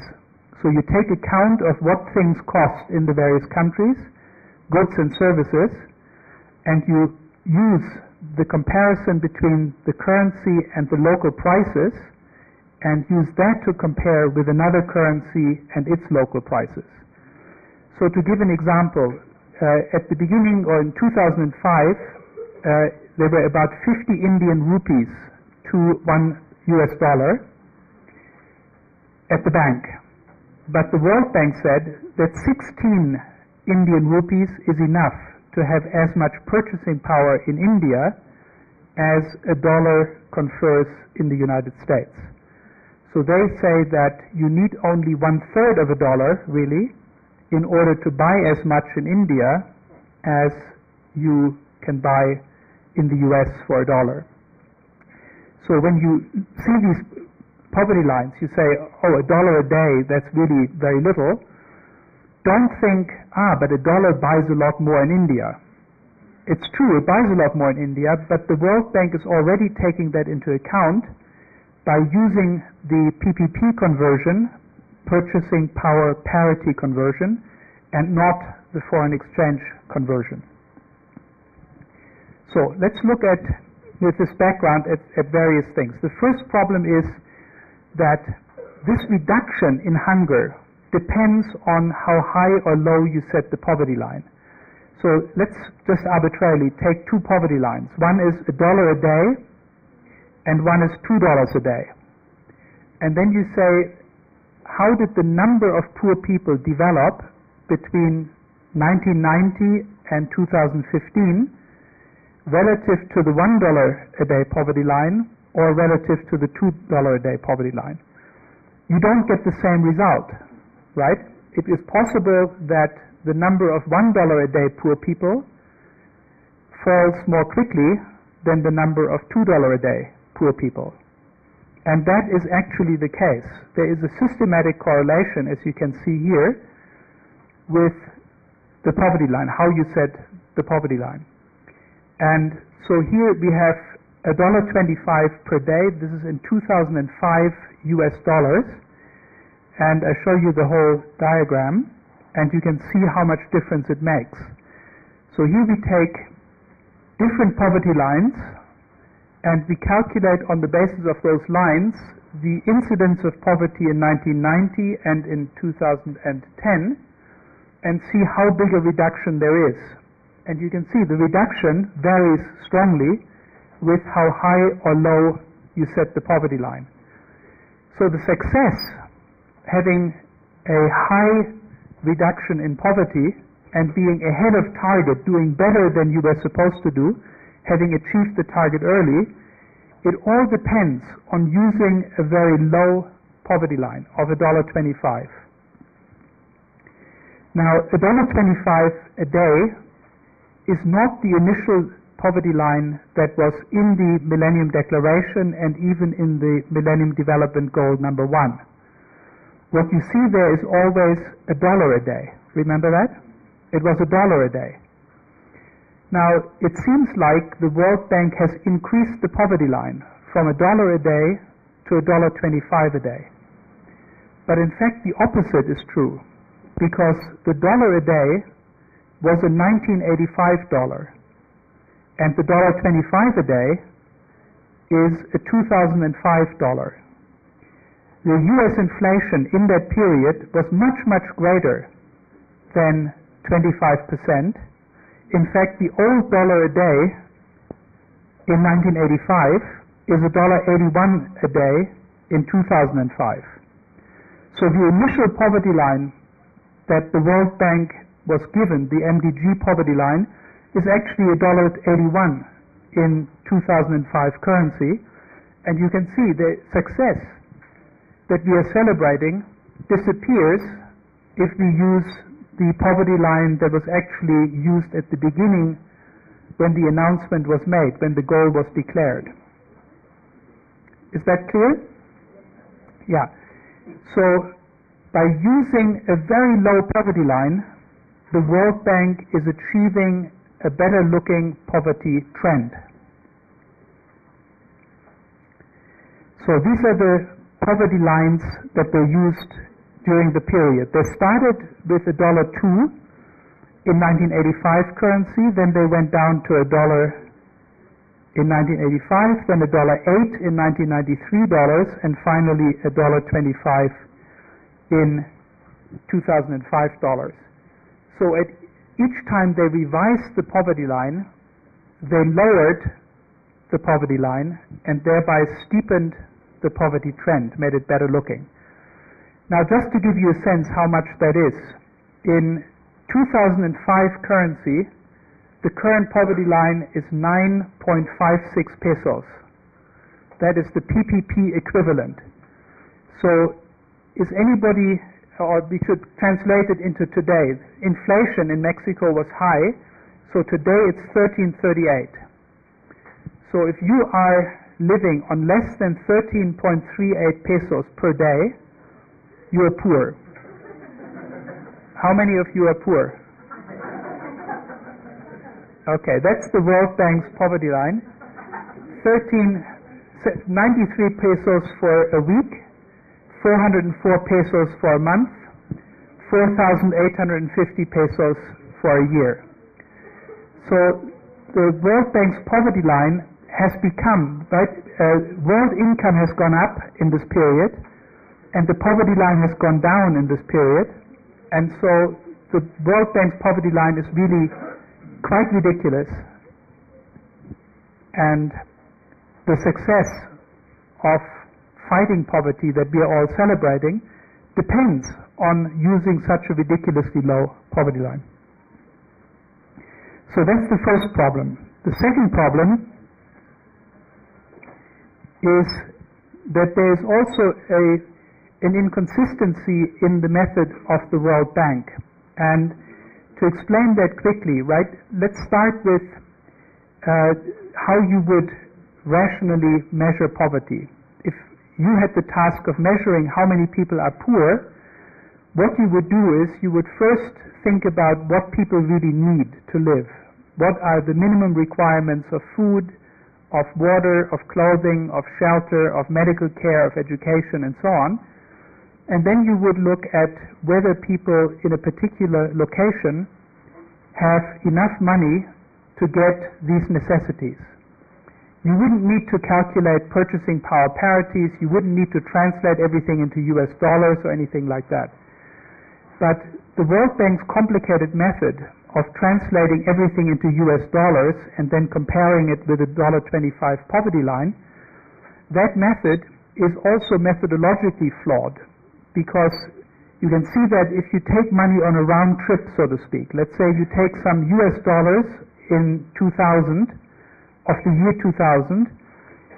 Speaker 5: So you take account of what things cost in the various countries, goods and services, and you use the comparison between the currency and the local prices and use that to compare with another currency and its local prices. So to give an example, at the beginning, or in 2005, there were about 50 Indian rupees to $1 at the bank. But the World Bank said that 16 Indian rupees is enough to have as much purchasing power in India as a dollar confers in the United States. So they say that you need only 1/3 of a dollar, really, in order to buy as much in India as you can buy in the US for $1. So when you see these poverty lines, you say, oh, $1 a day, that's really very little. Don't think, but $1 buys a lot more in India. It's true, it buys a lot more in India, but the World Bank is already taking that into account by using the PPP conversion, purchasing power parity conversion, and not the foreign exchange conversion. So let's look at, with this background, at various things. The first problem is that this reduction in hunger depends on how high or low you set the poverty line. So let's just arbitrarily take two poverty lines. One is $1 a day, and one is $2 a day. And then you say, how did the number of poor people develop between 1990 and 2015 relative to the $1 a day poverty line or relative to the $2 a day poverty line? You don't get the same result, right? It is possible that the number of $1 a day poor people falls more quickly than the number of $2 a day poor people. And that is actually the case. There is a systematic correlation, as you can see here, with the poverty line, how you set the poverty line. And so here we have $1.25 per day. This is in 2005 US dollars. And I show you the whole diagram, and you can see how much difference it makes. So here we take different poverty lines, and we calculate on the basis of those lines the incidence of poverty in 1990 and in 2010, and see how big a reduction there is. And you can see the reduction varies strongly with how high or low you set the poverty line. So the success, having a high reduction in poverty and being ahead of target, doing better than you were supposed to do, having achieved the target early, it all depends on using a very low poverty line of $1.25. Now, $1.25 a day is not the initial poverty line that was in the Millennium Declaration and even in the Millennium Development Goal number 1. What you see there is always $1 a day. Remember that? It was $1 a day. Now, it seems like the World Bank has increased the poverty line from $1 a day to $1.25 a day. But in fact, the opposite is true, because the $1 a day was a 1985 dollar, and the $1.25 a day is a 2005 dollar. The US inflation in that period was much, much greater than 25%. In fact, the old dollar a day in 1985 is $1.81 a day in 2005. So the initial poverty line that the World Bank was given, the MDG poverty line, is actually $1.81 in 2005 currency. And you can see the success that we are celebrating disappears if we use the poverty line that was actually used at the beginning when the announcement was made, when the goal was declared. Is that clear? Yeah. So by using a very low poverty line, the World Bank is achieving a better looking poverty trend. So these are the poverty lines that were used during the period. They started with $1.02 in 1985 currency, then they went down to $1 in 1985, then $1.08 in 1993 dollars, and finally $1.25 in 2005 dollars. So at each time they revised the poverty line, they lowered the poverty line and thereby steepened the poverty trend, made it better looking. Now, just to give you a sense how much that is, in 2005 currency, the current poverty line is 9.56 pesos. That is the PPP equivalent. So, is anybody, or we should translate it into today, inflation in Mexico was high, so today it's 13.38. So if you are living on less than 13.38 pesos per day, you are poor. How many of you are poor? Okay, that's the World Bank's poverty line. 93 pesos for a week, 404 pesos for a month, 4,850 pesos for a year. So the World Bank's poverty line has become, world income has gone up in this period, and the poverty line has gone down in this period, and so the World Bank's poverty line is really quite ridiculous, and the success of fighting poverty that we are all celebrating depends on using such a ridiculously low poverty line. So that's the first problem. The second problem is that there is also an inconsistency in the method of the World Bank. And to explain that quickly, right, let's start with how you would rationally measure poverty. you had the task of measuring how many people are poor, what you would do is you would first think about what people really need to live. What are the minimum requirements of food, of water, of clothing, of shelter, of medical care, of education, and so on. And then you would look at whether people in a particular location have enough money to get these necessities. You wouldn't need to calculate purchasing power parities. You wouldn't need to translate everything into US dollars or anything like that. But the World Bank's complicated method of translating everything into US dollars and then comparing it with a $1.25 poverty line, that method is also methodologically flawed, because you can see that if you take money on a round trip, so to speak, let's say you take some US dollars in 2000, of the year 2000,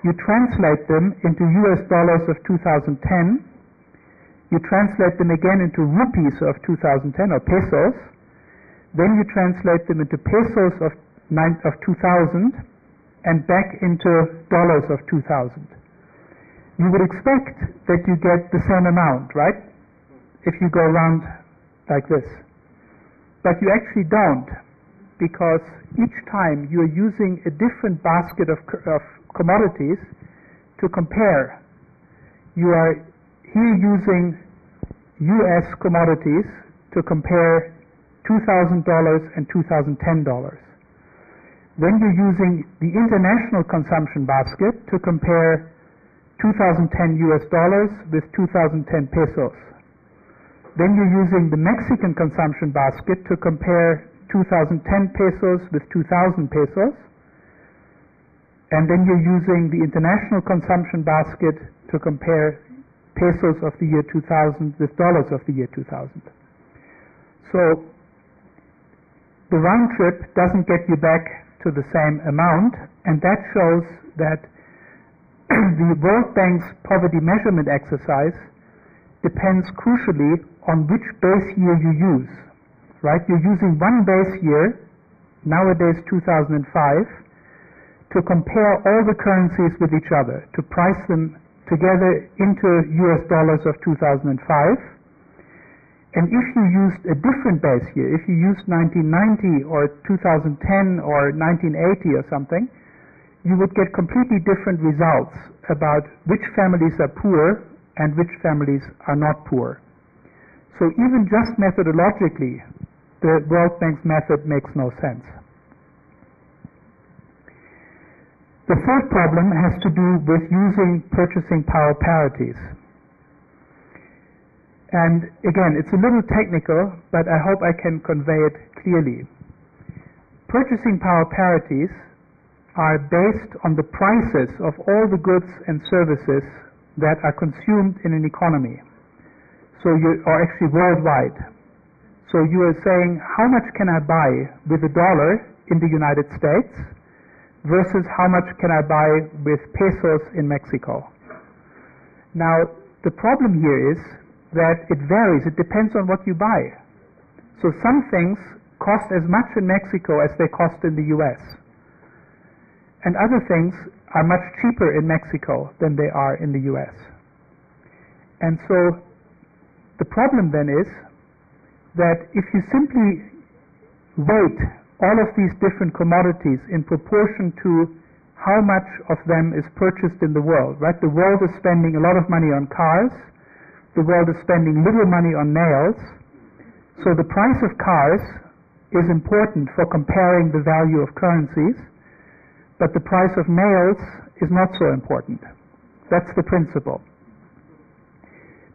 Speaker 5: you translate them into US dollars of 2010, you translate them again into rupees of 2010 or pesos, then you translate them into pesos of 2000 and back into dollars of 2000. You would expect that you get the same amount, right? If you go around like this. But you actually don't, because each time you are using a different basket of commodities to compare. You are here using US commodities to compare $2,000 and $2010. Then you're using the international consumption basket to compare 2010 US dollars with 2010 pesos. Then you're using the Mexican consumption basket to compare 2010 pesos with 2000 pesos. And then you're using the international consumption basket to compare pesos of the year 2000 with dollars of the year 2000. So the round trip doesn't get you back to the same amount, and that shows that the World Bank's poverty measurement exercise depends crucially on which base year you use, right? You're using one base year, nowadays 2005, to compare all the currencies with each other, to price them together into US dollars of 2005. And if you used a different base year, if you used 1990 or 2010 or 1980 or something, you would get completely different results about which families are poor and which families are not poor. So even just methodologically, the World Bank's method makes no sense. The third problem has to do with using purchasing power parities. And again, it's a little technical, but I hope I can convey it clearly. Purchasing power parities are based on the prices of all the goods and services that are consumed in an economy. So or actually worldwide. So you are saying, how much can I buy with $1 in the United States versus how much can I buy with pesos in Mexico? Now, the problem here is that it varies. It depends on what you buy. So some things cost as much in Mexico as they cost in the US. And other things are much cheaper in Mexico than they are in the US. And so the problem then is that if you simply weight all of these different commodities in proportion to how much of them is purchased in the world, right? The world is spending a lot of money on cars. The world is spending little money on nails. So the price of cars is important for comparing the value of currencies, but the price of nails is not so important. That's the principle.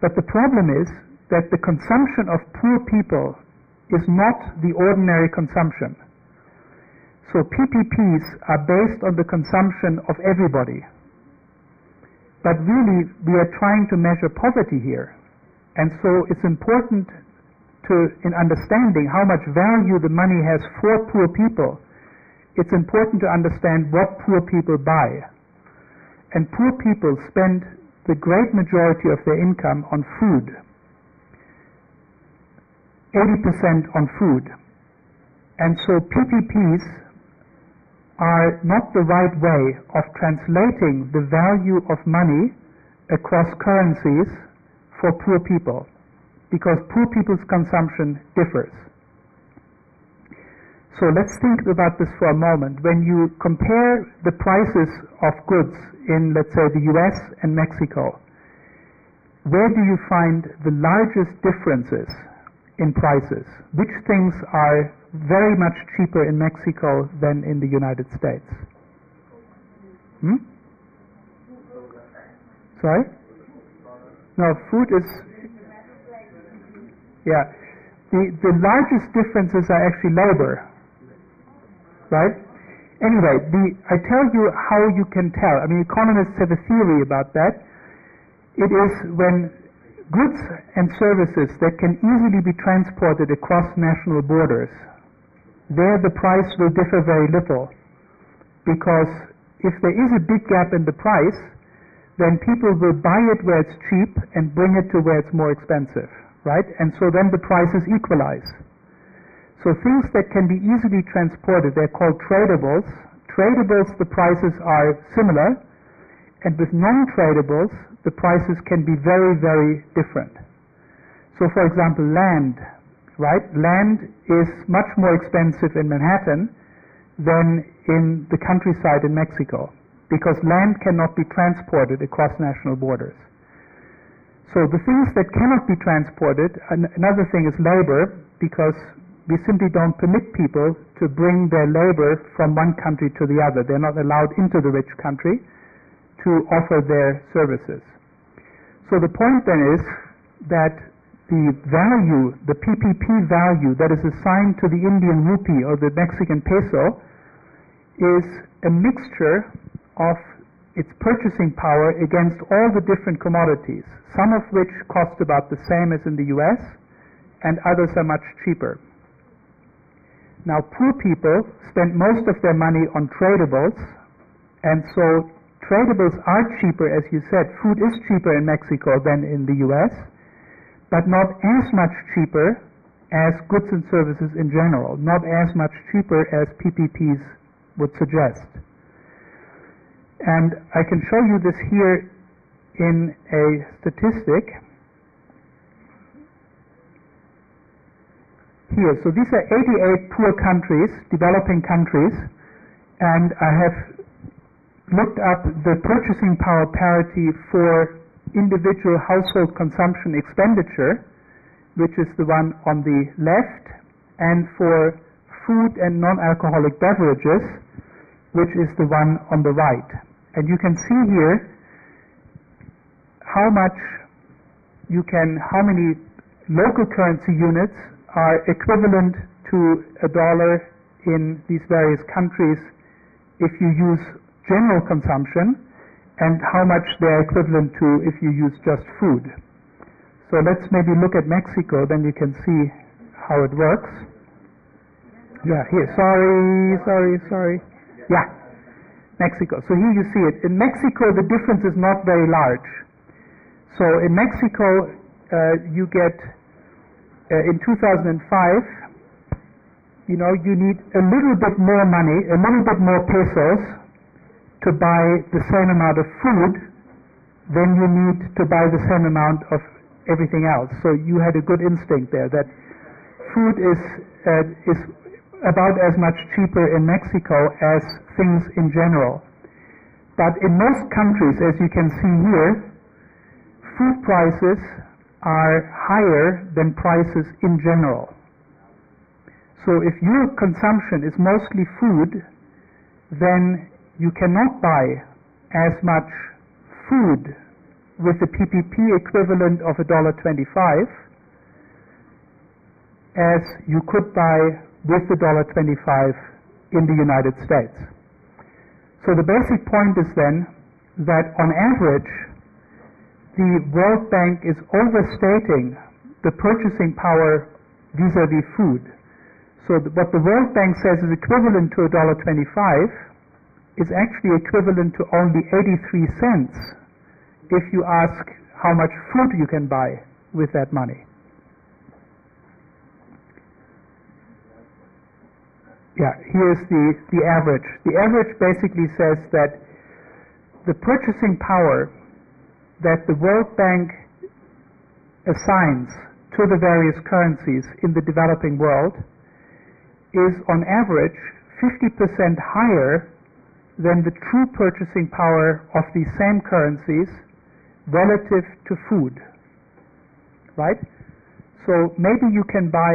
Speaker 5: But the problem is that the consumption of poor people is not the ordinary consumption. So PPPs are based on the consumption of everybody. But really, we are trying to measure poverty here. And so it's important in understanding how much value the money has for poor people, it's important to understand what poor people buy. And poor people spend the great majority of their income on food. 80% on food. And so PPPs are not the right way of translating the value of money across currencies for poor people, because poor people's consumption differs. So let's think about this for a moment. When you compare the prices of goods in, let's say, the US and Mexico, where do you find the largest differences in prices? Which things are very much cheaper in Mexico than in the United States? Sorry? No, food is... Yeah. The largest differences are actually labor. Right? Anyway, I tell you how you can tell. I mean, economists have a theory about that. It is when goods and services that can easily be transported across national borders, there the price will differ very little. Because if there is a big gap in the price, then people will buy it where it's cheap and bring it to where it's more expensive. Right? And so then the prices equalize. So things that can be easily transported, they're called tradables. Tradables, the prices are similar, and with non-tradables, the prices can be very, very different. So for example, land, right? Land is much more expensive in Manhattan than in the countryside in Mexico, because land cannot be transported across national borders. So the things that cannot be transported, another thing is labor, because we simply don't permit people to bring their labor from one country to the other. They're not allowed into the rich country to offer their services. So the point then is that the value, the PPP value that is assigned to the Indian rupee or the Mexican peso is a mixture of its purchasing power against all the different commodities, some of which cost about the same as in the US, and others are much cheaper. Now, poor people spend most of their money on tradables, and so tradables are cheaper, as you said. Food is cheaper in Mexico than in the US, but not as much cheaper as goods and services in general, not as much cheaper as PPPs would suggest. And I can show you this here in a statistic. Here, so these are 88 poor countries, developing countries, and I have looked up the purchasing power parity for individual household consumption expenditure, which is the one on the left, and for food and non-alcoholic beverages, which is the one on the right. And you can see here how many local currency units are equivalent to $1 in these various countries if you use general consumption, and how much they're equivalent to if you use just food. So let's maybe look at Mexico, then you can see how it works. Yeah, here, sorry. Yeah, Mexico. So here you see it. In Mexico, the difference is not very large. So in Mexico, you get in 2005, you need a little bit more money, a little bit more pesos to buy the same amount of food than you need to buy the same amount of everything else. So you had a good instinct there that food is about as much cheaper in Mexico as things in general. But in most countries, as you can see here, food prices are higher than prices in general. So if your consumption is mostly food, then you cannot buy as much food with the PPP equivalent of $1.25 as you could buy with the $1.25 in the United States. So the basic point is then that on average, the World Bank is overstating the purchasing power vis-a-vis food. So what the World Bank says is equivalent to $1.25 is actually equivalent to only 83 cents if you ask how much food you can buy with that money. Yeah, here's the average. The average basically says that the purchasing power that the World Bank assigns to the various currencies in the developing world is on average 50% higher than the true purchasing power of these same currencies relative to food, right? So maybe you can buy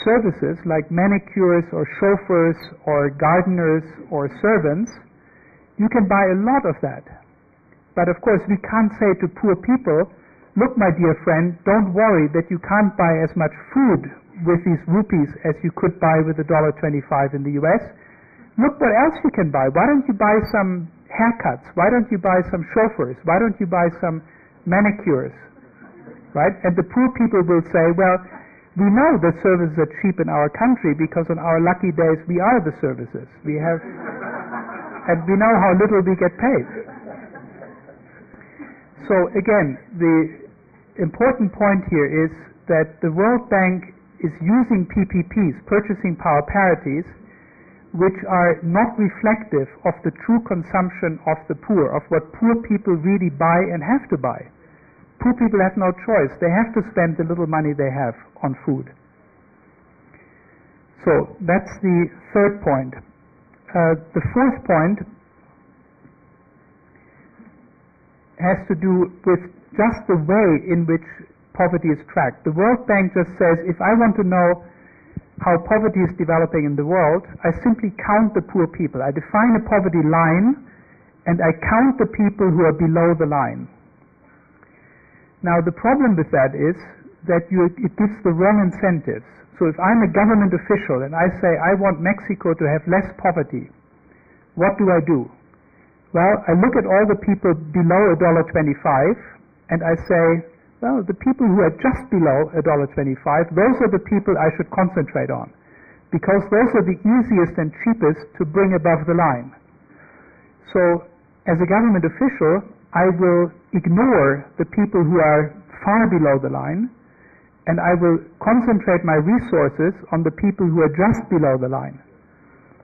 Speaker 5: services like manicures or chauffeurs or gardeners or servants. You can buy a lot of that. But of course we can't say to poor people, look my dear friend, don't worry that you can't buy as much food with these rupees as you could buy with $1.25 in the US. Look what else you can buy. Why don't you buy some haircuts? Why don't you buy some chauffeurs? Why don't you buy some manicures? Right? And the poor people will say, well, we know that services are cheap in our country because on our lucky days we are the services. We have, and we know how little we get paid. So again, the important point here is that the World Bank is using PPPs, purchasing power parities, which are not reflective of the true consumption of the poor, of what poor people really buy and have to buy. Poor people have no choice. They have to spend the little money they have on food. So that's the third point. The fourth point has to do with just the way in which poverty is tracked. The World Bank just says, if I want to know how poverty is developing in the world, I simply count the poor people. I define a poverty line and I count the people who are below the line. Now the problem with that is that it gives the wrong incentives. So if I'm a government official and I say I want Mexico to have less poverty, what do I do? Well, I look at all the people below $1.25 and I say, well, the people who are just below $1.25, those are the people I should concentrate on, because those are the easiest and cheapest to bring above the line. So as a government official, I will ignore the people who are far below the line, and I will concentrate my resources on the people who are just below the line,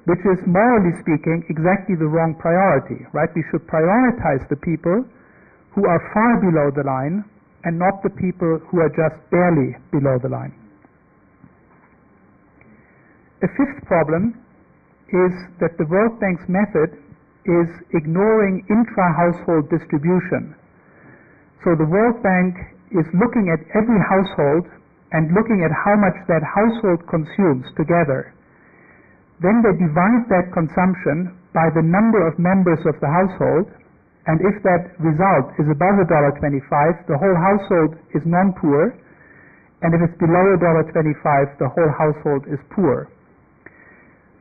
Speaker 5: which is, morally speaking, exactly the wrong priority, right? We should prioritize the people who are far below the line and not the people who are just barely below the line. A fifth problem is that the World Bank's method is ignoring intra-household distribution. So the World Bank is looking at every household and looking at how much that household consumes together. Then they divide that consumption by the number of members of the household, and if that result is above $1.25, the whole household is non-poor, and if it's below $1.25, the whole household is poor.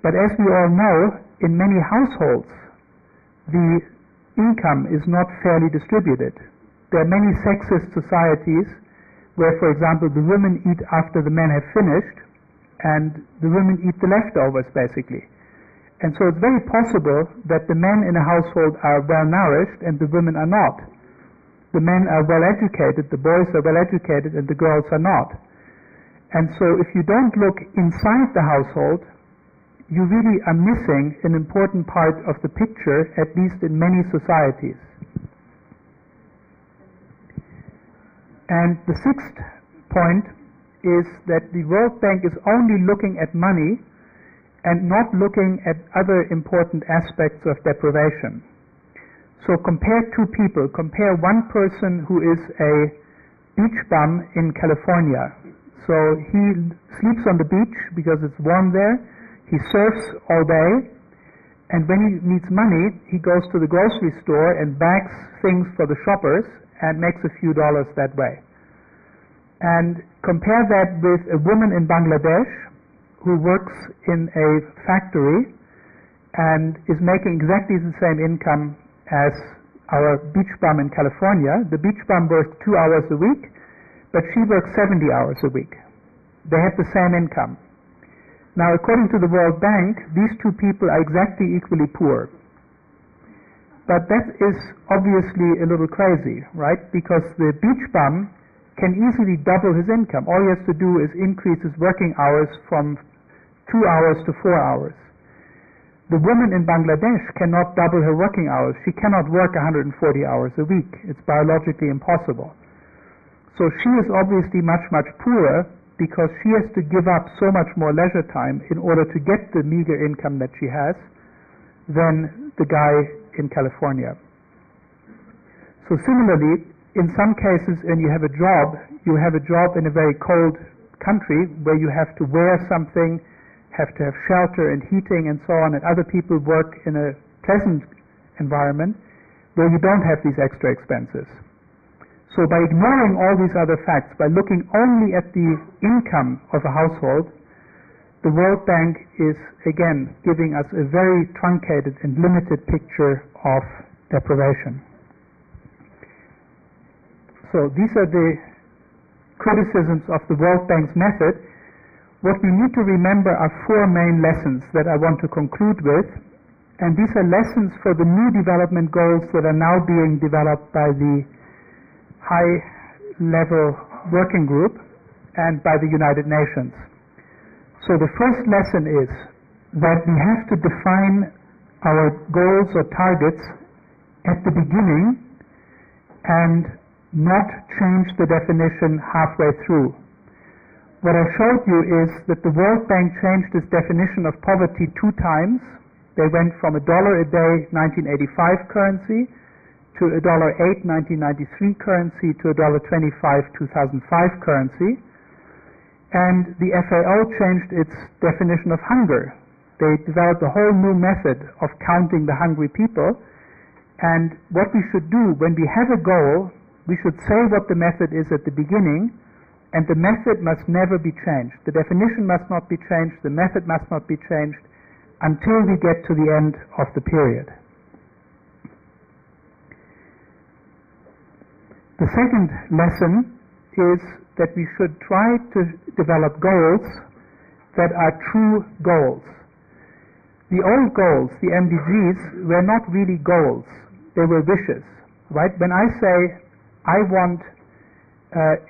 Speaker 5: But as we all know, in many households, the income is not fairly distributed. There are many sexist societies where, for example, the women eat after the men have finished, and the women eat the leftovers, basically. And so it's very possible that the men in a household are well nourished and the women are not. The men are well educated, the boys are well educated, and the girls are not. And so if you don't look inside the household, you really are missing an important part of the picture, at least in many societies. And the sixth point is that the World Bank is only looking at money and not looking at other important aspects of deprivation. So compare two people. Compare one person who is a beach bum in California. So he sleeps on the beach because it's warm there. He surfs all day, and when he needs money, he goes to the grocery store and bags things for the shoppers and makes a few dollars that way. And compare that with a woman in Bangladesh who works in a factory and is making exactly the same income as our beach bum in California. The beach bum works 2 hours a week, but she works 70 hours a week. They have the same income. Now, according to the World Bank, these two people are exactly equally poor. But that is obviously a little crazy, right? Because the beach bum can easily double his income. All he has to do is increase his working hours from 2 hours to 4 hours. The woman in Bangladesh cannot double her working hours. She cannot work 140 hours a week. It's biologically impossible. So she is obviously much, much poorer because she has to give up so much more leisure time in order to get the meager income that she has than the guy in California. So similarly, in some cases, when you have a job in a very cold country where you have to wear something, have to have shelter and heating and so on, and other people work in a pleasant environment where you don't have these extra expenses. So by ignoring all these other facts, by looking only at the income of a household, the World Bank is again giving us a very truncated and limited picture of deprivation. So these are the criticisms of the World Bank's method. What we need to remember are four main lessons that I want to conclude with, and these are lessons for the new development goals that are now being developed by the high-level working group and by the United Nations. So the first lesson is that we have to define our goals or targets at the beginning and not change the definition halfway through. What I showed you is that the World Bank changed its definition of poverty 2 times. They went from $1 a day 1985 currency to $1.08 1993 currency to $1.25 2005 currency. And the FAO changed its definition of hunger. They developed a whole new method of counting the hungry people. And what we should do when we have a goal, we should say what the method is at the beginning, and the method must never be changed. The definition must not be changed, the method must not be changed until we get to the end of the period. The second lesson is that we should try to develop goals that are true goals. The old goals, the MDGs, were not really goals. They were wishes, right? When I say I want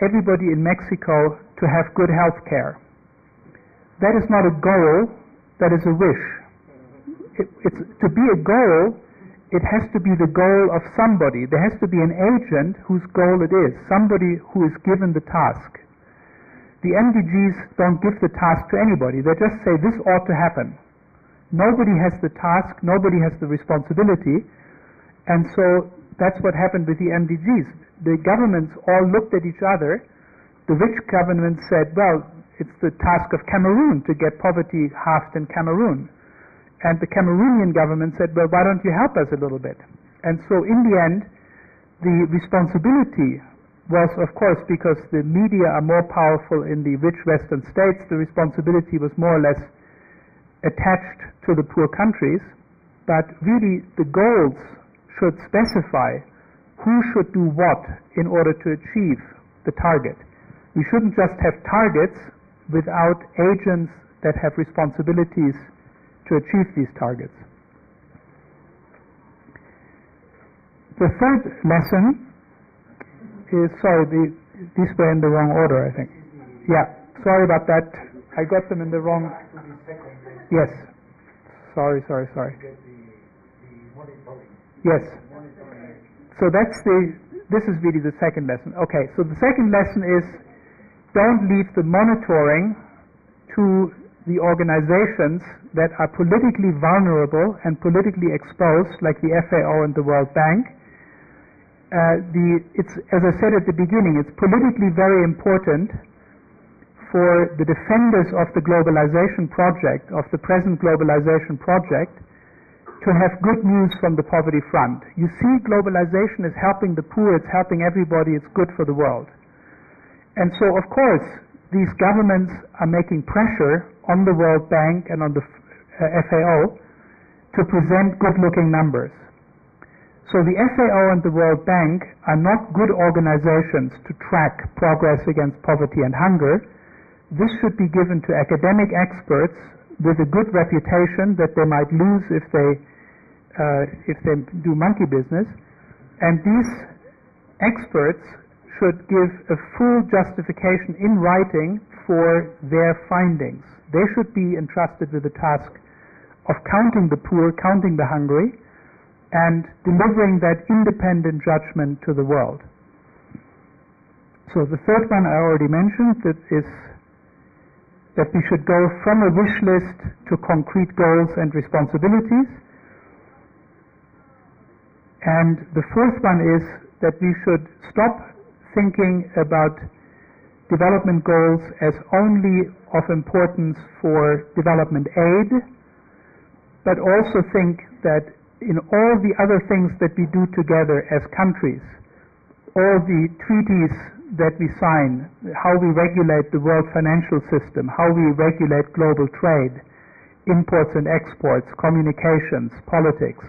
Speaker 5: everybody in Mexico to have good health care, that is not a goal, that is a wish. It's to be a goal, it has to be the goal of somebody. There has to be an agent whose goal it is, somebody who is given the task. The MDGs don't give the task to anybody. They just say this ought to happen. Nobody has the task, nobody has the responsibility, and so that's what happened with the MDGs. The governments all looked at each other. The rich governments said, well, it's the task of Cameroon to get poverty halved in Cameroon. And the Cameroonian government said, well, why don't you help us a little bit? And so in the end, the responsibility was, of course, because the media are more powerful in the rich Western states, the responsibility was more or less attached to the poor countries. But really, the goals should specify who should do what in order to achieve the target. We shouldn't just have targets without agents that have responsibilities to achieve these targets. The third lesson is, these were in the wrong order, I think. Yeah, sorry about that. I got them in the wrong. Yes. Sorry. Yes. So this is really the second lesson. Okay, so the second lesson is don't leave the monitoring to the organizations that are politically vulnerable and politically exposed, like the FAO and the World Bank. It's, as I said at the beginning, it's politically very important for the defenders of the globalization project, of the present globalization project, to have good news from the poverty front. You see, globalization is helping the poor, it's helping everybody, it's good for the world. And so, of course, these governments are making pressure on the World Bank and on the FAO to present good-looking numbers. So the FAO and the World Bank are not good organizations to track progress against poverty and hunger. This should be given to academic experts with a good reputation that they might lose if they do monkey business. And these experts should give a full justification in writing for their findings. They should be entrusted with the task of counting the poor, counting the hungry, and delivering that independent judgment to the world. So the third one I already mentioned, that is that we should go from a wish list to concrete goals and responsibilities. And the fourth one is that we should stop thinking about development goals as only of importance for development aid, but also think that in all the other things that we do together as countries, all the treaties that we sign, how we regulate the world financial system, how we regulate global trade, imports and exports, communications, politics,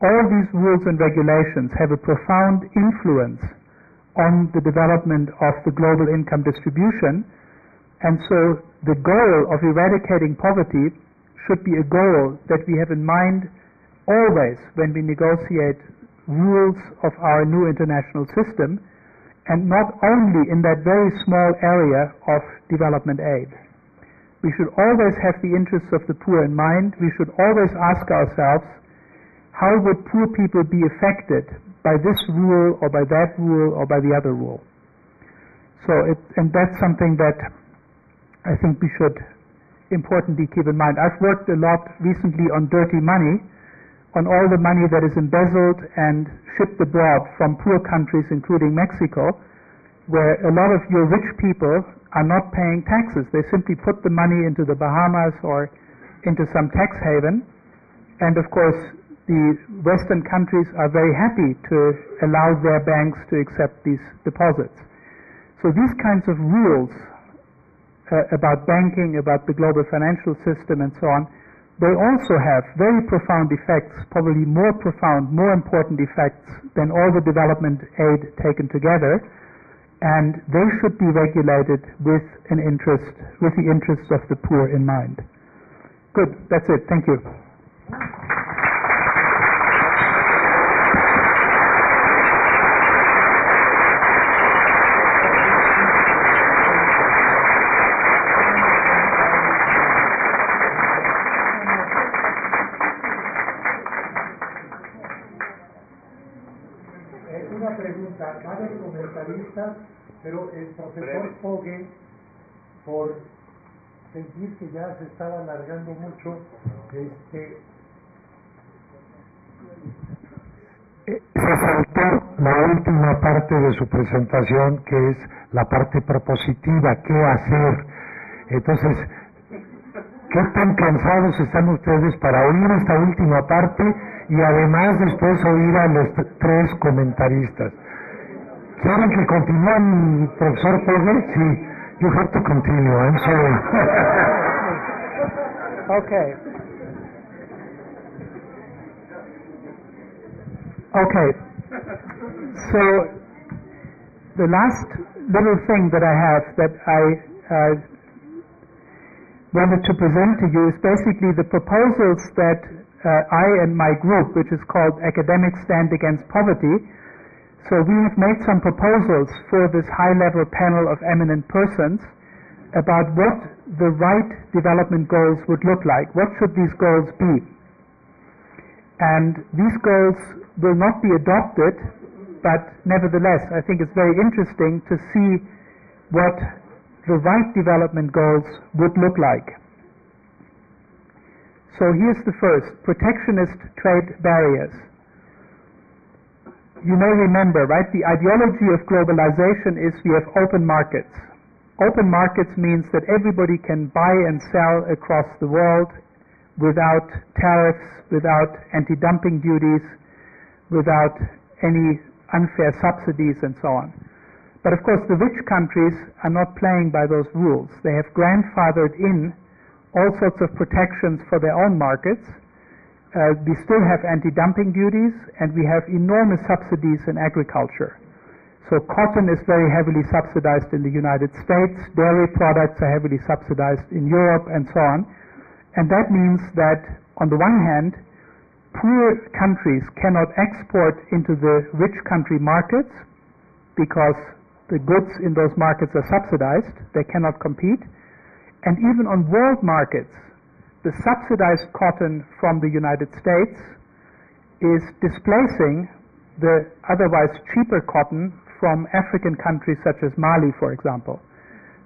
Speaker 5: all these rules and regulations have a profound influence on the development of the global income distribution. And so the goal of eradicating poverty should be a goal that we have in mind always when we negotiate rules of our new international system, and not only in that very small area of development aid. We should always have the interests of the poor in mind. We should always ask ourselves, how would poor people be affected by this rule or by that rule or by the other rule? And that's something that I think we should importantly keep in mind. I've worked a lot recently on dirty money, on all the money that is embezzled and shipped abroad from poor countries, including Mexico, where a lot of your rich people are not paying taxes. They simply put the money into the Bahamas or into some tax haven. And of course, the Western countries are very happy to allow their banks to accept these deposits. So these kinds of rules about banking, about the global financial system and so on, they also have very profound effects, probably more profound, more important effects than all the development aid taken together, and they should be regulated with the interests of the poor in mind. Good, that's it. Thank you.
Speaker 1: Una pregunta, va a haber comentaristas, pero el profesor Pogge, por sentir que ya se estaba alargando mucho, se saltó la última parte de su presentación, que es la parte propositiva, qué hacer. Entonces, ¿qué tan cansados están ustedes para oír esta última parte y además después oír a los tres comentaristas? ¿Quieren que continúen, profesor Pogge? Sí. You have to continue. I'm sorry.
Speaker 5: Okay. Okay. So the last little thing that I have that I wanted to present to you is basically the proposals that I and my group, which is called Academics Stand Against Poverty. So we have made some proposals for this high-level panel of eminent persons about what the right development goals would look like. What should these goals be? And these goals will not be adopted, but nevertheless, I think it's very interesting to see what the right development goals would look like. So here's the first, protectionist trade barriers. You may remember, right, the ideology of globalization is we have open markets. Open markets means that everybody can buy and sell across the world without tariffs, without anti-dumping duties, without any unfair subsidies and so on. But of course the rich countries are not playing by those rules. They have grandfathered in all sorts of protections for their own markets. We still have anti-dumping duties, and we have enormous subsidies in agriculture. So cotton is very heavily subsidized in the United States, dairy products are heavily subsidized in Europe, and so on. And that means that, on the one hand, poor countries cannot export into the rich country markets because the goods in those markets are subsidized, they cannot compete. And even on world markets, the subsidized cotton from the United States is displacing the otherwise cheaper cotton from African countries such as Mali, for example.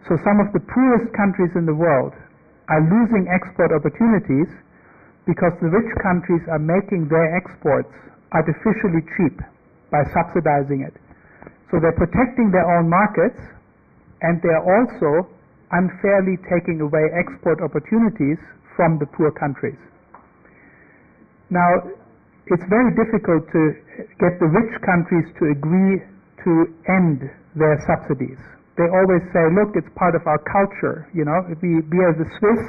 Speaker 5: So some of the poorest countries in the world are losing export opportunities because the rich countries are making their exports artificially cheap by subsidizing it. So they're protecting their own markets, and they're also unfairly taking away export opportunities from the poor countries. Now, it's very difficult to get the rich countries to agree to end their subsidies. They always say, look, it's part of our culture, you know, we are the Swiss,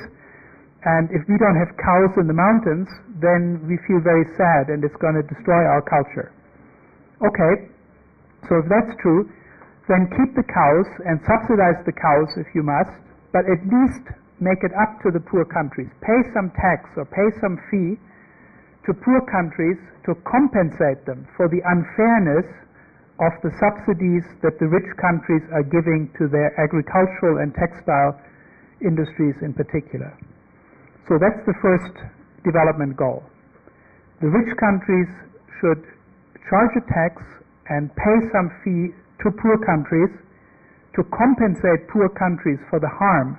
Speaker 5: and if we don't have cows in the mountains, then we feel very sad and it's going to destroy our culture. Okay, so if that's true, then keep the cows and subsidize the cows if you must, but at least make it up to the poor countries. Pay some tax or pay some fee to poor countries to compensate them for the unfairness of the subsidies that the rich countries are giving to their agricultural and textile industries in particular. So that's the first development goal. The rich countries should charge a tax and pay some fee to poor countries to compensate poor countries for the harm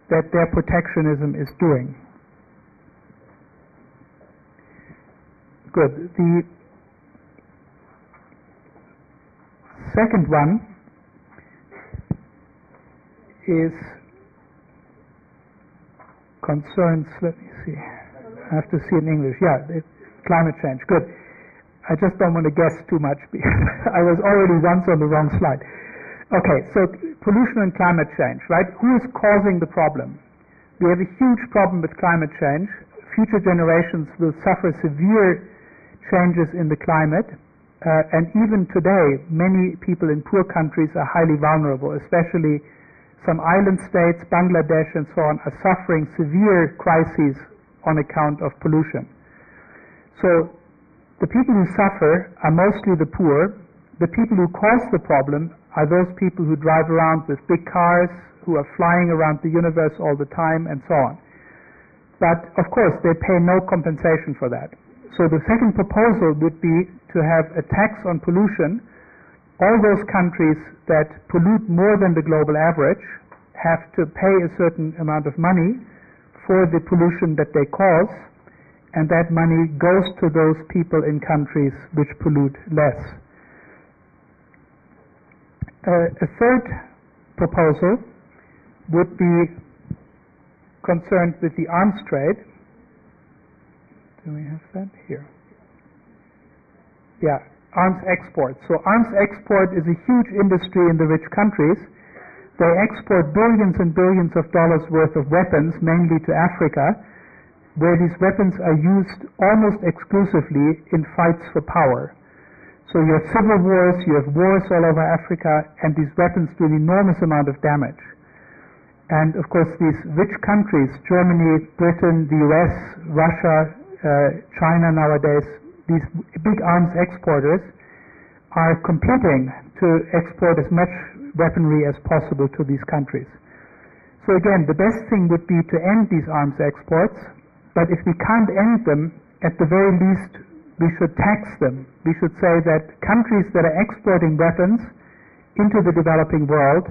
Speaker 5: that their protectionism is doing. Good. The second one is concerns, let me see, I have to see in English, climate change. Good. I just don't want to guess too much because I was already once on the wrong slide. Okay, so pollution and climate change, right? Who is causing the problem? We have a huge problem with climate change. Future generations will suffer severe changes in the climate, and even today, many people in poor countries are highly vulnerable, especially some island states, Bangladesh and so on, are suffering severe crises on account of pollution. So the people who suffer are mostly the poor. The people who cause the problem are those people who drive around with big cars, who are flying around the universe all the time, and so on. But of course, they pay no compensation for that. So the second proposal would be to have a tax on pollution. All those countries that pollute more than the global average have to pay a certain amount of money for the pollution that they cause, and that money goes to those people in countries which pollute less. A third proposal would be concerned with the arms trade. Do we have that here? Yeah, arms export. So arms export is a huge industry in the rich countries. They export billions and billions of dollars worth of weapons, mainly to Africa, where these weapons are used almost exclusively in fights for power. So you have civil wars, you have wars all over Africa, and these weapons do an enormous amount of damage. And of course these rich countries, Germany, Britain, the US, Russia, China nowadays, these big arms exporters are competing to export as much weaponry as possible to these countries. So again, the best thing would be to end these arms exports, but if we can't end them, at the very least we should tax them. We should say that countries that are exporting weapons into the developing world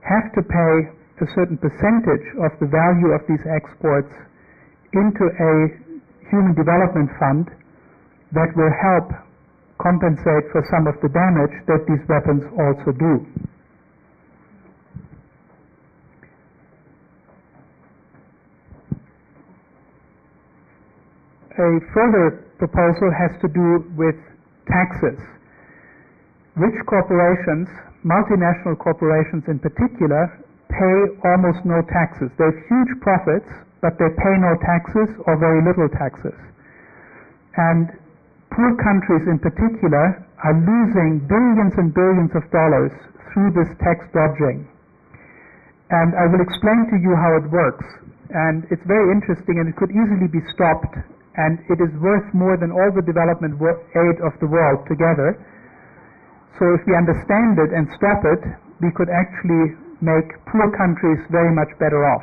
Speaker 5: have to pay a certain percentage of the value of these exports into a human development fund that will help compensate for some of the damage that these weapons also do. A further proposal has to do with taxes. Rich corporations, multinational corporations in particular, pay almost no taxes. They have huge profits, but they pay no taxes or very little taxes. And poor countries in particular are losing billions and billions of dollars through this tax dodging. And I will explain to you how it works. And it's very interesting, and it could easily be stopped, and it is worth more than all the development aid of the world together. So if we understand it and stop it, we could actually make poor countries very much better off.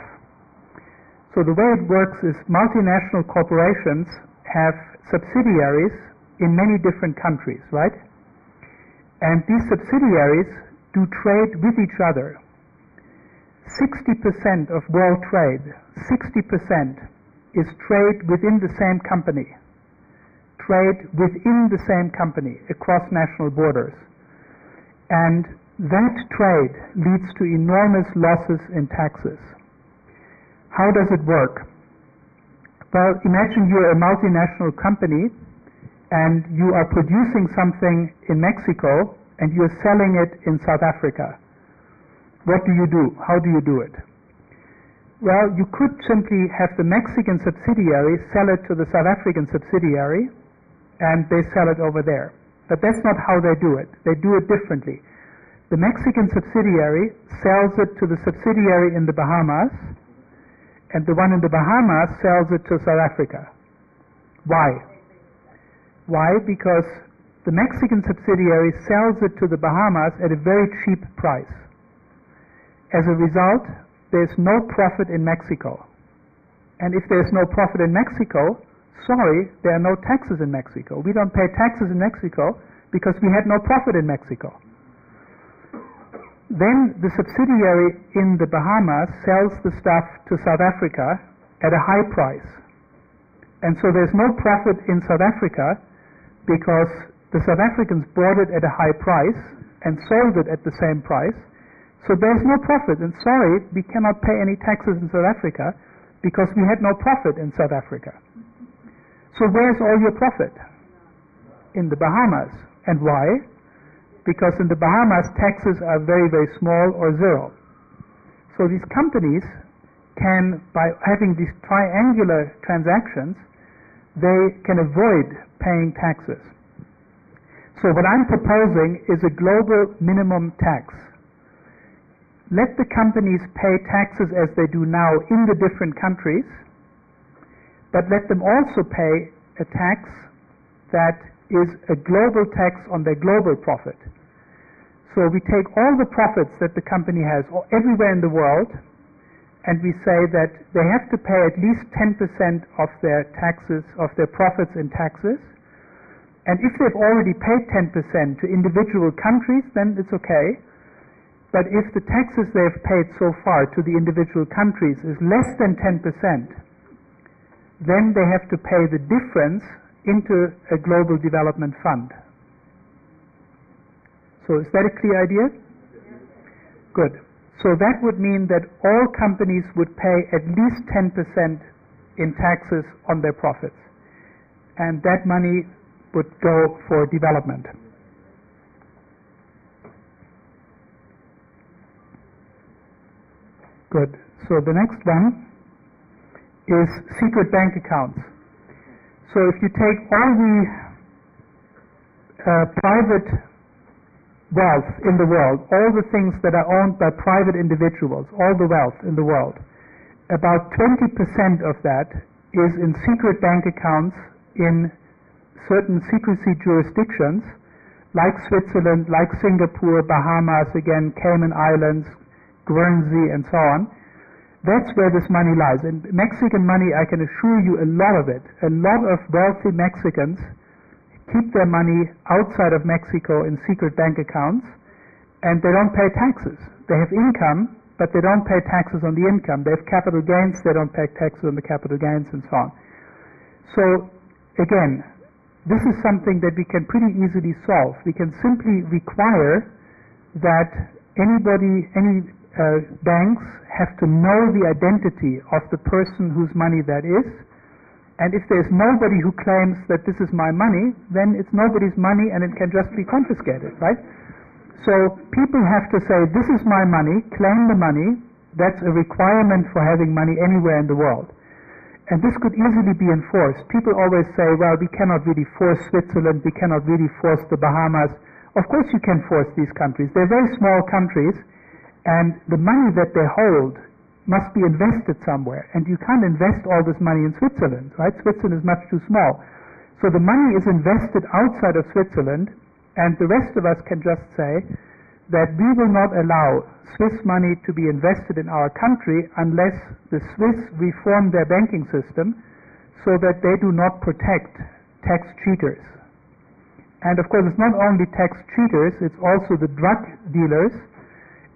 Speaker 5: So the way it works is multinational corporations have subsidiaries in many different countries, right? And these subsidiaries do trade with each other. 60% of world trade, 60% is trade within the same company. Trade within the same company across national borders. And that trade leads to enormous losses in taxes. How does it work? Well, imagine you're a multinational company and you are producing something in Mexico and you're selling it in South Africa. What do you do? How do you do it? Well, you could simply have the Mexican subsidiary sell it to the South African subsidiary and they sell it over there. But that's not how they do it. They do it differently. The Mexican subsidiary sells it to the subsidiary in the Bahamas, and the one in the Bahamas sells it to South Africa. Why? Why? Because the Mexican subsidiary sells it to the Bahamas at a very cheap price. As a result, there's no profit in Mexico. And if there's no profit in Mexico, sorry, there are no taxes in Mexico. We don't pay taxes in Mexico because we had no profit in Mexico. Then the subsidiary in the Bahamas sells the stuff to South Africa at a high price. And so there's no profit in South Africa because the South Africans bought it at a high price and sold it at the same price. So there's no profit. And sorry, we cannot pay any taxes in South Africa because we had no profit in South Africa. So where's all your profit? In the Bahamas. And why? Because in the Bahamas, taxes are very, very small or zero. So these companies can, by having these triangular transactions, they can avoid paying taxes. So what I'm proposing is a global minimum tax. Let the companies pay taxes as they do now in the different countries, but let them also pay a tax that is a global tax on their global profit. So we take all the profits that the company has everywhere in the world, and we say that they have to pay at least 10% of their taxes, of their profits in taxes. And if they've already paid 10% to individual countries, then it's okay. But if the taxes they've paid so far to the individual countries is less than 10%, then they have to pay the difference into a global development fund. So is that a clear idea? Good. So that would mean that all companies would pay at least 10% in taxes on their profits. And that money would go for development. Good. So the next one is secret bank accounts. So if you take all the private wealth in the world, all the things that are owned by private individuals, all the wealth in the world, about 20% of that is in secret bank accounts in certain secrecy jurisdictions like Switzerland, like Singapore, Bahamas, again, Cayman Islands, Guernsey, and so on. That's where this money lies. And Mexican money, I can assure you, a lot of it, a lot of wealthy Mexicans keep their money outside of Mexico in secret bank accounts, and they don't pay taxes. They have income, but they don't pay taxes on the income. They have capital gains, they don't pay taxes on the capital gains, and so on. So, again, this is something that we can pretty easily solve. We can simply require that any banks have to know the identity of the person whose money that is, and if there's nobody who claims that this is my money, then it's nobody's money and it can just be confiscated, right? So people have to say, this is my money, claim the money. That's a requirement for having money anywhere in the world. And this could easily be enforced. People always say, well, we cannot really force Switzerland, we cannot really force the Bahamas. Of course you can force these countries. They're very small countries, and the money that they hold must be invested somewhere, and you can't invest all this money in Switzerland, right? Switzerland is much too small. So the money is invested outside of Switzerland, and the rest of us can just say, that we will not allow Swiss money to be invested in our country unless the Swiss reform their banking system so that they do not protect tax cheaters. And of course, it's not only tax cheaters, it's also the drug dealers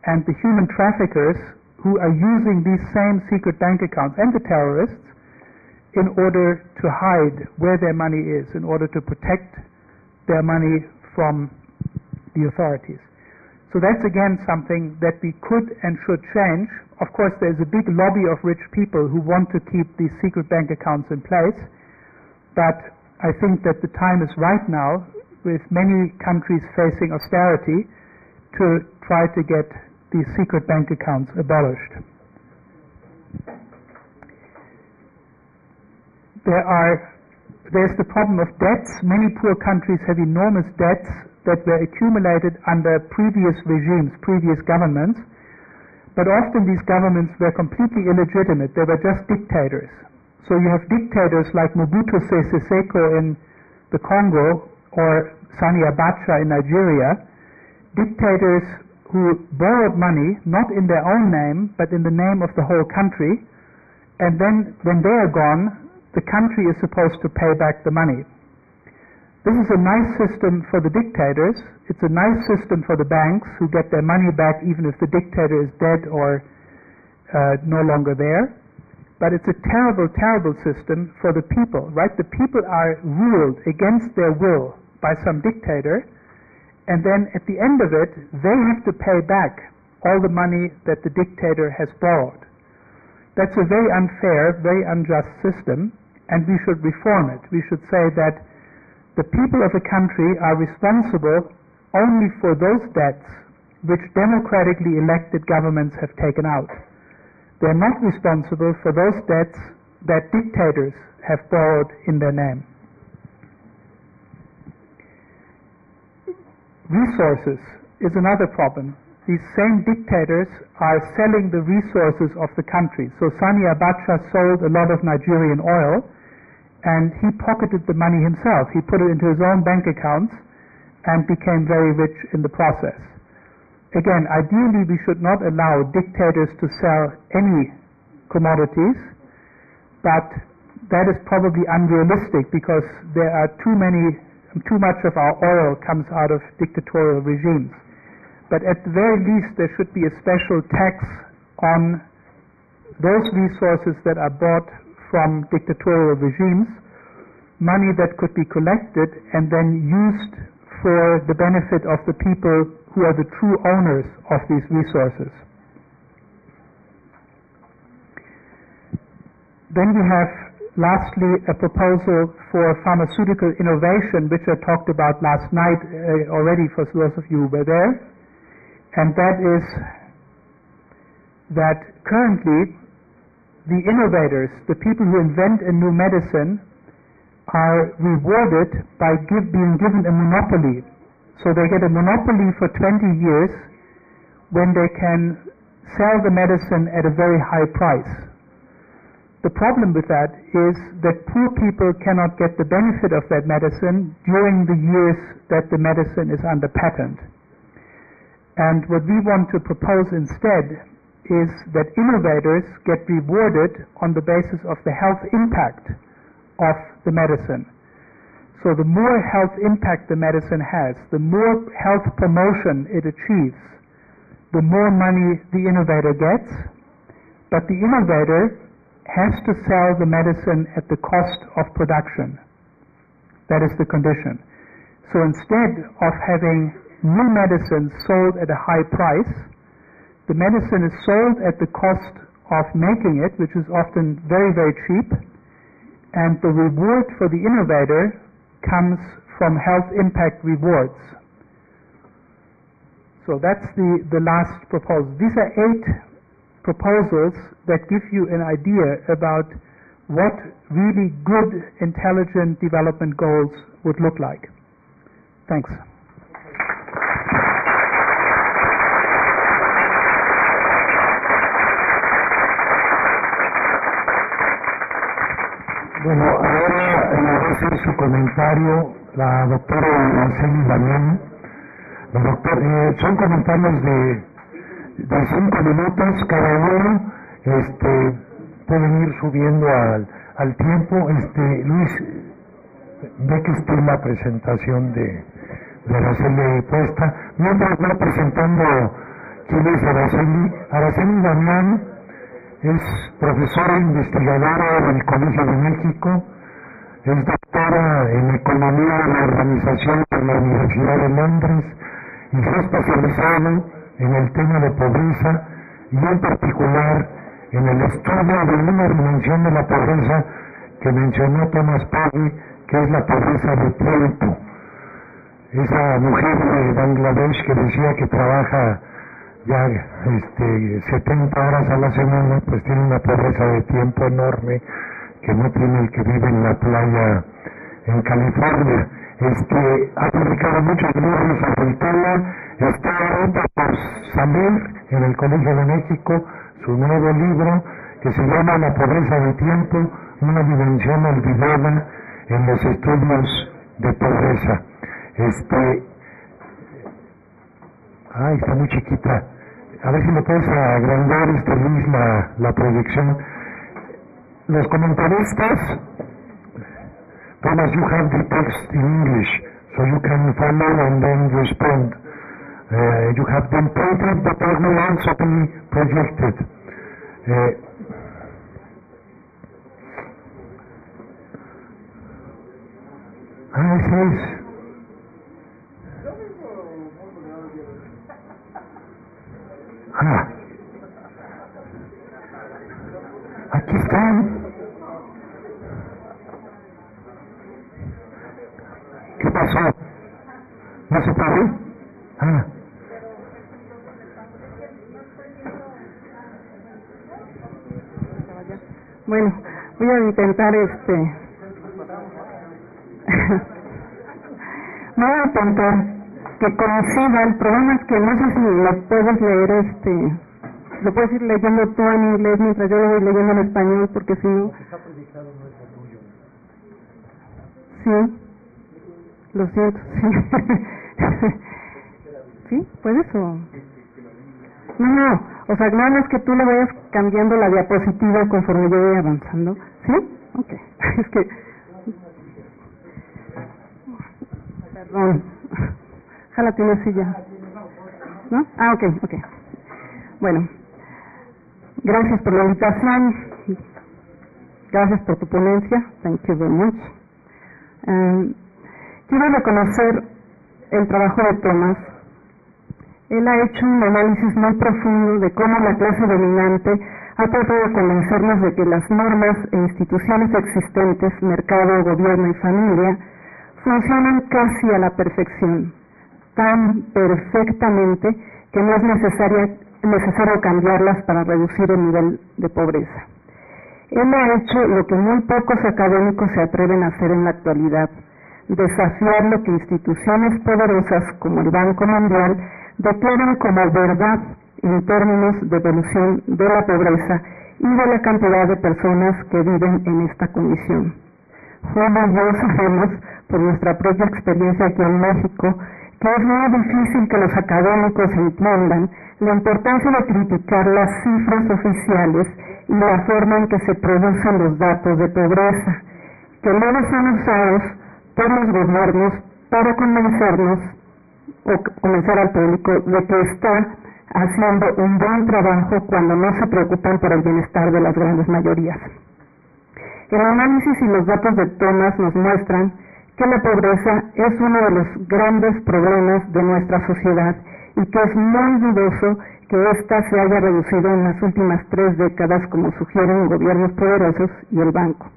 Speaker 5: and the human traffickers who are using these same secret bank accounts, and the terrorists, in order to hide where their money is, in order to protect their money from the authorities. So that's again something that we could and should change. Of course, there's a big lobby of rich people who want to keep these secret bank accounts in place, but I think that the time is right now, with many countries facing austerity, to try to get these secret bank accounts abolished. There's the problem of debts. Many poor countries have enormous debts that were accumulated under previous regimes, previous governments, but often these governments were completely illegitimate. They were just dictators. So you have dictators like Mobutu Sese Seko in the Congo or Sani Abacha in Nigeria, dictators who borrowed money not in their own name but in the name of the whole country, and then when they are gone, the country is supposed to pay back the money. This is a nice system for the dictators. It's a nice system for the banks who get their money back even if the dictator is dead or no longer there. But it's a terrible, terrible system for the people, right? The people are ruled against their will by some dictator, and then at the end of it, they have to pay back all the money that the dictator has borrowed. That's a very unfair, very unjust system, and we should reform it. We should say that the people of a country are responsible only for those debts which democratically elected governments have taken out. They are not responsible for those debts that dictators have borrowed in their name. Resources is another problem. These same dictators are selling the resources of the country. So Sani Abacha sold a lot of Nigerian oil, and he pocketed the money himself. He put it into his own bank accounts and became very rich in the process. Again, ideally we should not allow dictators to sell any commodities, but that is probably unrealistic because there are too much of our oil comes out of dictatorial regimes. But at the very least there should be a special tax on those resources that are bought from dictatorial regimes, money that could be collected and then used for the benefit of the people who are the true owners of these resources. Then we have, lastly, a proposal for pharmaceutical innovation, which I talked about last night already for those of you who were there, and that is that currently the innovators, the people who invent a new medicine, are rewarded by being given a monopoly. So they get a monopoly for 20 years when they can sell the medicine at a very high price. The problem with that is that poor people cannot get the benefit of that medicine during the years that the medicine is under patent. And what we want to propose instead is that innovators get rewarded on the basis of the health impact of the medicine. So the more health impact the medicine has, the more health promotion it achieves, the more money the innovator gets, but the innovator has to sell the medicine at the cost of production. That is the condition. So instead of having new medicine sold at a high price, the medicine is sold at the cost of making it, which is often very, very cheap, and the reward for the innovator comes from health impact rewards. So that's the last proposal. These are 8 proposals that give you an idea about what really good, intelligent development goals would look like. Thanks.
Speaker 1: Bueno, ahora va a hacer su comentario la doctora Marceli Damián, Doctor, son comentarios de 5 minutos cada uno, pueden ir subiendo al tiempo. Luis, ve que esté la presentación de Araceli puesta. Mientras va presentando quién es Araceli. Araceli Damián es profesora investigadora del Colegio de México, es doctora en Economía de la Organización por la Universidad de Londres y se ha especializado en el tema de pobreza y en particular en el estudio de una dimensión de la pobreza que mencionó Pogge, que es la pobreza de tiempo. Esa mujer de Bangladesh que decía que trabaja ya 70 horas a la semana, pues tiene una pobreza de tiempo enorme que no tiene el que vive en la playa en California. Ha publicado muchos libros sobre el tema, está ahorita por salir en el Colegio de México su nuevo libro que se llama La pobreza de tiempo, una dimensión olvidada en los estudios de pobreza. Está muy chiquita. A ver si me puedes agrandar, Luis, la proyección. Los comentaristas, Thomas, you have the text in English, so you can follow and then respond. You have them printed, but they will also be projected. Ese es. Aquí están. ¿Qué pasó? ¿No se puede?
Speaker 6: Bueno, voy a intentar voy a intentar que coincida. El problema es que no sé si lo puedes leer, lo puedes ir leyendo tú en inglés mientras yo lo voy leyendo en español, porque si no... Sí, lo siento, sí. ¿Sí? ¿Puedes o...? No, o sea, nada más que tú le vayas cambiando la diapositiva conforme yo voy avanzando. ¿Sí? Ok. Es que... Perdón. Ojalá tienes silla. ¿No? Ok. Bueno, gracias por la invitación. Gracias por tu ponencia. Thank you very much. Quiero reconocer el trabajo de Thomas. Él ha hecho un análisis muy profundo de cómo la clase dominante ha tratado de convencernos de que las normas e instituciones existentes, mercado, gobierno y familia, funcionan casi a la perfección, tan perfectamente que no es necesario cambiarlas para reducir el nivel de pobreza. Él ha hecho lo que muy pocos académicos se atreven a hacer en la actualidad: desafiar lo que instituciones poderosas como el Banco Mundial declaran como verdad en términos de evolución de la pobreza y de la cantidad de personas que viven en esta condición. Julio y yo sabemos, por nuestra propia experiencia aquí en México, que es muy difícil que los académicos entiendan la importancia de criticar las cifras oficiales y la forma en que se producen los datos de pobreza, que luego son usados por los gobiernos para convencernos o convencer al público de que está haciendo un buen trabajo cuando no se preocupan por el bienestar de las grandes mayorías. El análisis y los datos de Thomas nos muestran que la pobreza es uno de los grandes problemas de nuestra sociedad y que es muy dudoso que ésta se haya reducido en las últimas 3 décadas, como sugieren gobiernos poderosos y el banco.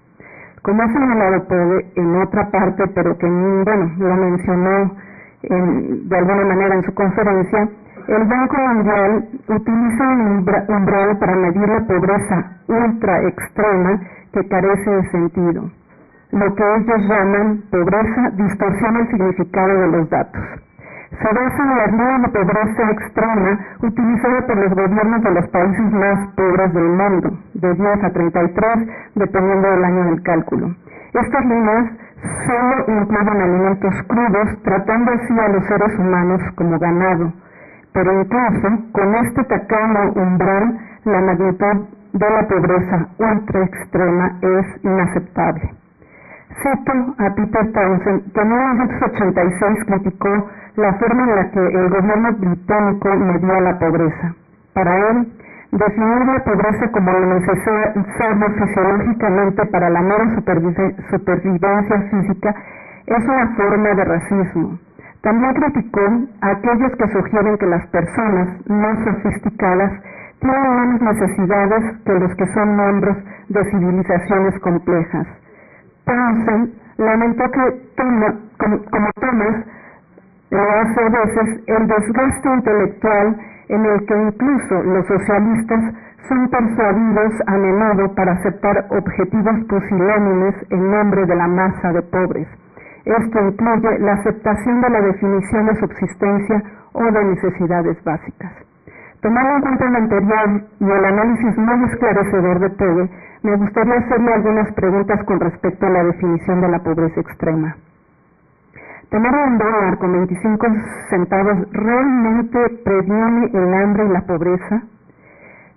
Speaker 6: Como ha señalado Pogge en otra parte, pero que lo mencionó de alguna manera en su conferencia, el Banco Mundial utiliza un umbral para medir la pobreza ultra extrema que carece de sentido. Lo que ellos llaman pobreza distorsiona el significado de los datos. Se basa en las líneas de pobreza extrema utilizadas por los gobiernos de los países más pobres del mundo, de 10 a 33, dependiendo del año del cálculo. Estas líneas solo incluyen alimentos crudos, tratando así a los seres humanos como ganado. Pero incluso con este tacaño umbral, la magnitud de la pobreza ultra extrema es inaceptable. Cito a Peter Townsend, que en 1986 criticó la forma en la que el gobierno británico medía la pobreza. Para él, definir la pobreza como lo necesario fisiológicamente para la mera supervivencia física es una forma de racismo. También criticó a aquellos que sugieren que las personas no sofisticadas tienen menos necesidades que los que son miembros de civilizaciones complejas. Townsend lamentó que como Thomas lo hace a veces, el desgaste intelectual en el que incluso los socialistas son persuadidos a menudo para aceptar objetivos pusilánimes en nombre de la masa de pobres. Esto incluye la aceptación de la definición de subsistencia o de necesidades básicas. Tomando en cuenta lo anterior y el análisis muy esclarecedor de Pogge, me gustaría hacerle algunas preguntas con respecto a la definición de la pobreza extrema. ¿Tener $1 con 25 centavos realmente previene el hambre y la pobreza?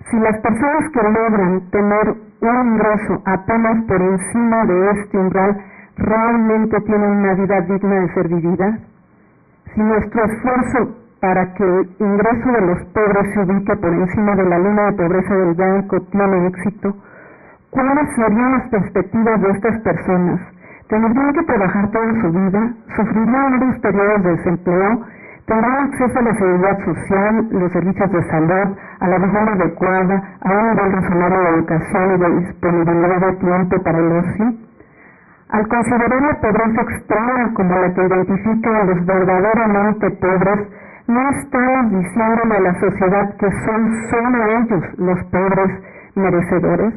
Speaker 6: Si las personas que logran tener un ingreso apenas por encima de este umbral realmente tienen una vida digna de ser vivida, si nuestro esfuerzo para que el ingreso de los pobres se ubique por encima de la línea de pobreza del banco tiene éxito, ¿cuáles serían las perspectivas de estas personas? ¿Tendrían que trabajar toda su vida? ¿Sufrirían varios periodos de desempleo? ¿Tendrán acceso a la seguridad social, los servicios de salud, a la vivienda adecuada, a un nivel razonable de educación y de disponibilidad de tiempo para el ocio? Al considerar la pobreza extrema como la que identifica a los verdaderamente pobres, ¿no estamos diciéndole a la sociedad que son solo ellos los pobres merecedores?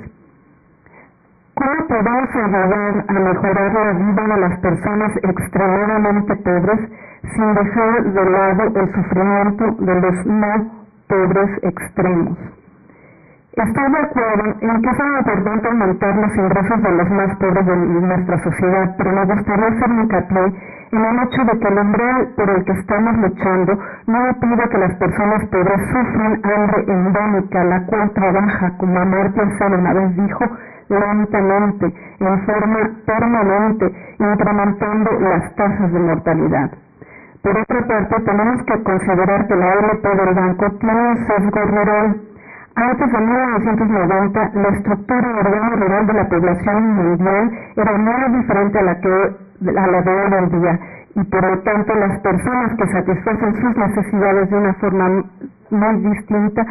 Speaker 6: ¿Cómo podemos ayudar a mejorar la vida de las personas extremadamente pobres sin dejar de lado el sufrimiento de los no pobres extremos? Estoy de acuerdo en que es muy importante aumentar los ingresos de los más pobres de nuestra sociedad, pero me gustaría hacer hincapié en el hecho de que el umbral por el que estamos luchando no impide que las personas pobres sufran hambre endémica, la cual trabaja, como Amartya Sen una vez dijo, lentamente, en forma permanente, incrementando las tasas de mortalidad. Por otra parte, tenemos que considerar que la LP del banco tiene un sesgo rural. Antes de 1990, la estructura urbana-rural de la población mundial era muy diferente a la de hoy en día, y por lo tanto las personas que satisfacen sus necesidades de una forma muy distinta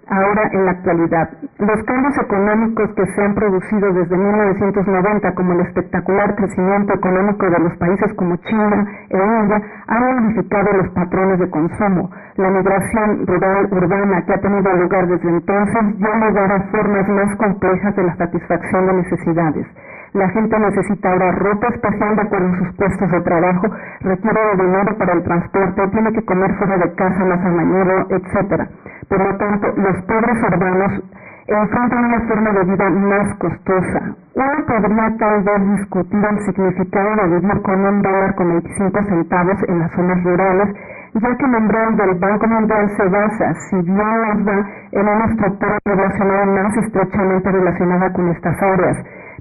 Speaker 6: ahora en la actualidad. Los cambios económicos que se han producido desde 1990, como el espectacular crecimiento económico de los países como China e India, han modificado los patrones de consumo. La migración rural-urbana que ha tenido lugar desde entonces dio lugar a formas más complejas de la satisfacción de necesidades. La gente necesita ahora ropa especial de acuerdo a sus puestos de trabajo, requiere de dinero para el transporte, tiene que comer fuera de casa más a menudo, etc. Por lo tanto, los pobres urbanos enfrentan una forma de vida más costosa. Uno podría tal vez discutir el significado de vivir con $1 con 25 centavos en las zonas rurales, ya que el umbral del Banco Mundial se basa, si bien nos va, en una estructura poblacional más estrechamente relacionada con estas áreas.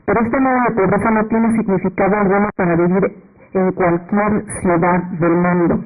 Speaker 6: Pero este modo de pobreza no tiene significado alguno para vivir en cualquier ciudad del mundo.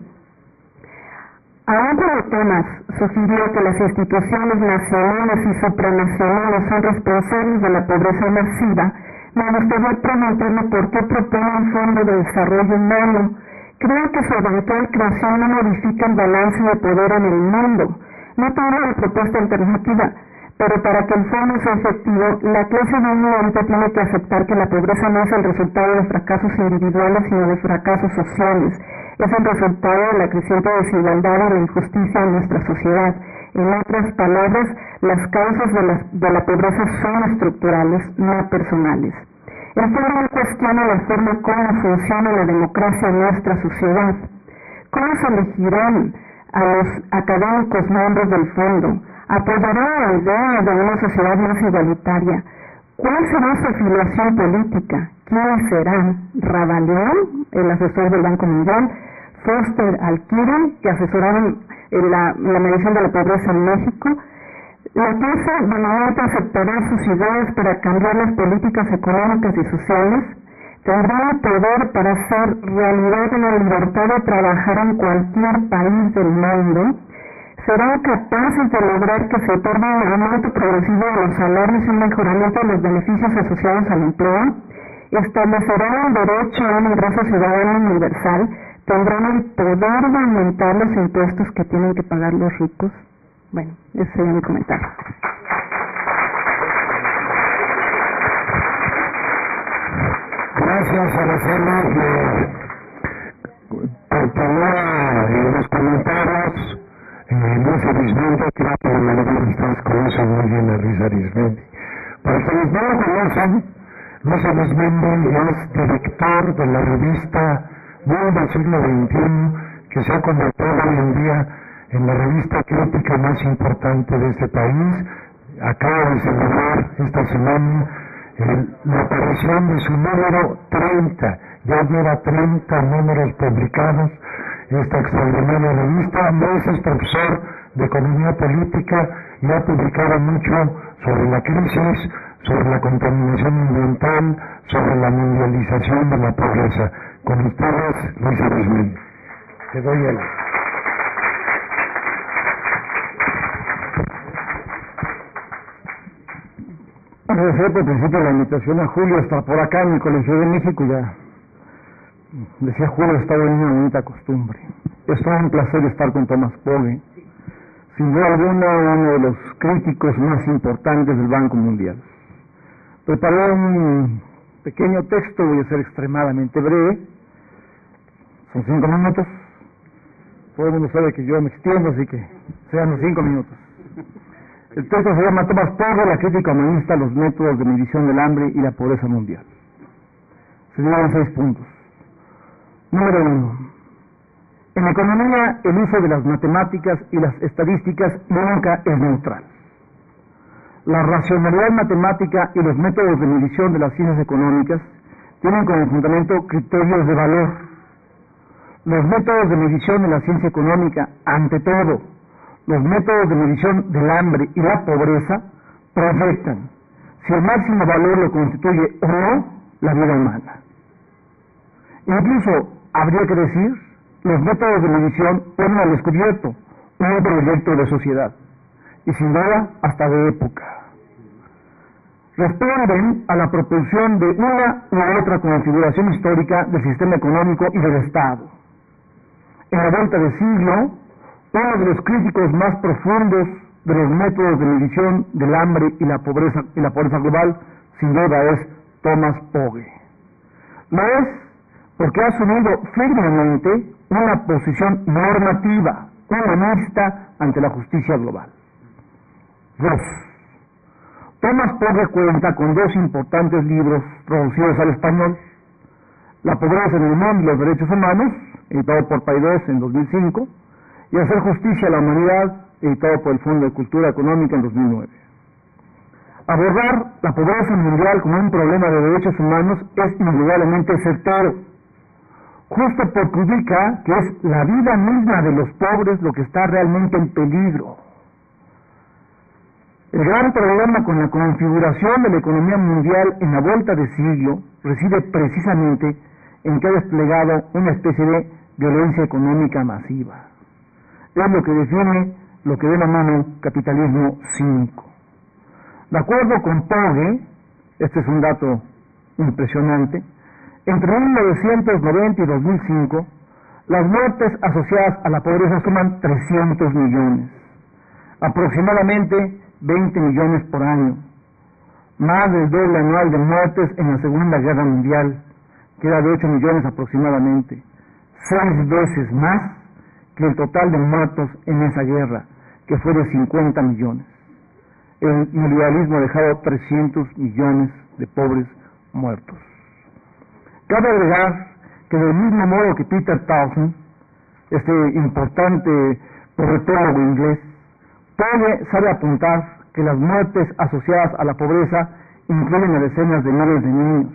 Speaker 6: Aún cuando Thomas sugirió que las instituciones nacionales y supranacionales son responsables de la pobreza masiva, me gustaría preguntarme por qué propone un fondo de desarrollo humano. Creo que su eventual creación no modifica el balance de poder en el mundo. No tengo una propuesta alternativa, pero para que el fondo sea efectivo, la clase dominante tiene que aceptar que la pobreza no es el resultado de fracasos individuales, sino de fracasos sociales. Es el resultado de la creciente desigualdad y la injusticia en nuestra sociedad. En otras palabras, las causas de la pobreza son estructurales, no personales. El fondo no cuestiona la forma como funciona la democracia en nuestra sociedad. ¿Cómo se elegirán a los académicos miembros del fondo? ¿Apoyarán la idea de una sociedad más igualitaria? ¿Cuál será su afiliación política? ¿Quiénes serán? Ravaleón, el asesor del Banco Mundial, Foster Alquiran, que asesoraron la medición de la pobreza en México. La clase dominante aceptará sus ideas para cambiar las políticas económicas y sociales, tendrá el poder para hacer realidad la libertad de trabajar en cualquier país del mundo, serán capaces de lograr que se otorgue un aumento progresivo de los salarios y un mejoramiento de los beneficios asociados al empleo, establecerán el derecho a un ingreso ciudadano universal, tendrán el poder de aumentar los impuestos que tienen que pagar los ricos. Bueno, ese sería mi comentario.
Speaker 1: Gracias, Araceli. Continúa en los comentarios Luis Arismendi, creo que la mayoría de ustedes conocen muy bien a Luis Arismendi. Para quienes no lo conocen, Luis Arismendi es director de la revista Mundo del Siglo XXI, que se ha convertido hoy en día en la revista crítica más importante de este país. Acaba de celebrar esta semana la aparición de su número 30, ya lleva 30 números publicados esta extraordinaria revista. Luis es profesor de Economía Política y ha publicado mucho sobre la crisis, sobre la contaminación ambiental, sobre la mundialización de la pobreza. Con ustedes, Luis Arismendi. Te doy el...
Speaker 7: Agradecer por principio la invitación a Julio, está por acá en el Colegio de México, ya decía Julio, estaba en una bonita costumbre. Es todo un placer estar con Tomás Pogge, sin duda alguna uno de los críticos más importantes del Banco Mundial. Preparé un pequeño texto, voy a ser extremadamente breve, son 5 minutos, todo el mundo sabe que yo me extiendo, así que sean los 5 minutos. El texto se llama Tomás Pogge, la crítica humanista, los métodos de medición del hambre y la pobreza mundial. Se llevan 6 puntos. Número 1. En economía, el uso de las matemáticas y las estadísticas nunca es neutral. La racionalidad matemática y los métodos de medición de las ciencias económicas tienen como fundamento criterios de valor. Los métodos de medición de la ciencia económica, ante todo, los métodos de medición del hambre y la pobreza proyectan si el máximo valor lo constituye o no la vida humana. Incluso, habría que decir, los métodos de medición ponen al descubierto un proyecto de sociedad, y sin duda hasta de época. Responden a la propulsión de una u otra configuración histórica del sistema económico y del Estado. En la vuelta de siglo, uno de los críticos más profundos de los métodos de medición del hambre y la pobreza global, sin duda, es Tomás Pogge. Lo es porque ha asumido firmemente una posición normativa, humanista, ante la justicia global. 2. Tomás Pogge cuenta con 2 importantes libros traducidos al español: La pobreza en el mundo y los derechos humanos, editado por Paidós en 2005, y Hacer justicia a la humanidad, editado por el Fondo de Cultura Económica en 2009. Abordar la pobreza mundial como un problema de derechos humanos es indudablemente certero, justo porque ubica que es la vida misma de los pobres lo que está realmente en peligro. El gran problema con la configuración de la economía mundial en la vuelta de siglo reside precisamente en que ha desplegado una especie de violencia económica masiva. Es lo que define lo que denomina capitalismo cínico. De acuerdo con Pogge, este es un dato impresionante, entre 1990 y 2005, las muertes asociadas a la pobreza suman 300 millones, aproximadamente 20 millones por año, más del doble anual de muertes en la Segunda Guerra Mundial, que era de 8 millones aproximadamente, 6 veces más que el total de muertos en esa guerra, que fue de 50 millones. El neoliberalismo ha dejado 300 millones de pobres muertos. Cabe agregar que del mismo modo que Peter Townsend, este importante politólogo inglés, Pogge sabe apuntar que las muertes asociadas a la pobreza incluyen a decenas de miles de niños.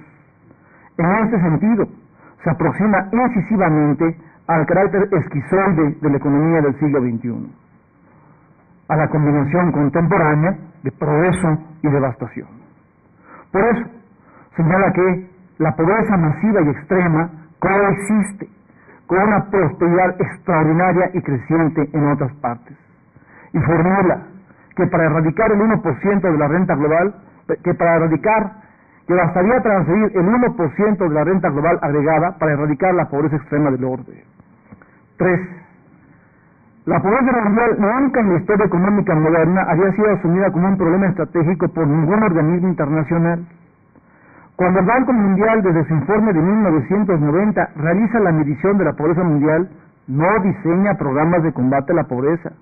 Speaker 7: En este sentido, se aproxima incisivamente al carácter esquizoide de la economía del siglo XXI, a la combinación contemporánea de progreso y devastación. Por eso, señala que la pobreza masiva y extrema coexiste con una prosperidad extraordinaria y creciente en otras partes, y formula que para erradicar el 1% de la renta global, que bastaría transferir el 1% de la renta global agregada para erradicar la pobreza extrema del orbe. 3. La pobreza mundial nunca en la historia económica moderna había sido asumida como un problema estratégico por ningún organismo internacional. Cuando el Banco Mundial, desde su informe de 1990, realiza la medición de la pobreza mundial, no diseña programas de combate a la pobreza,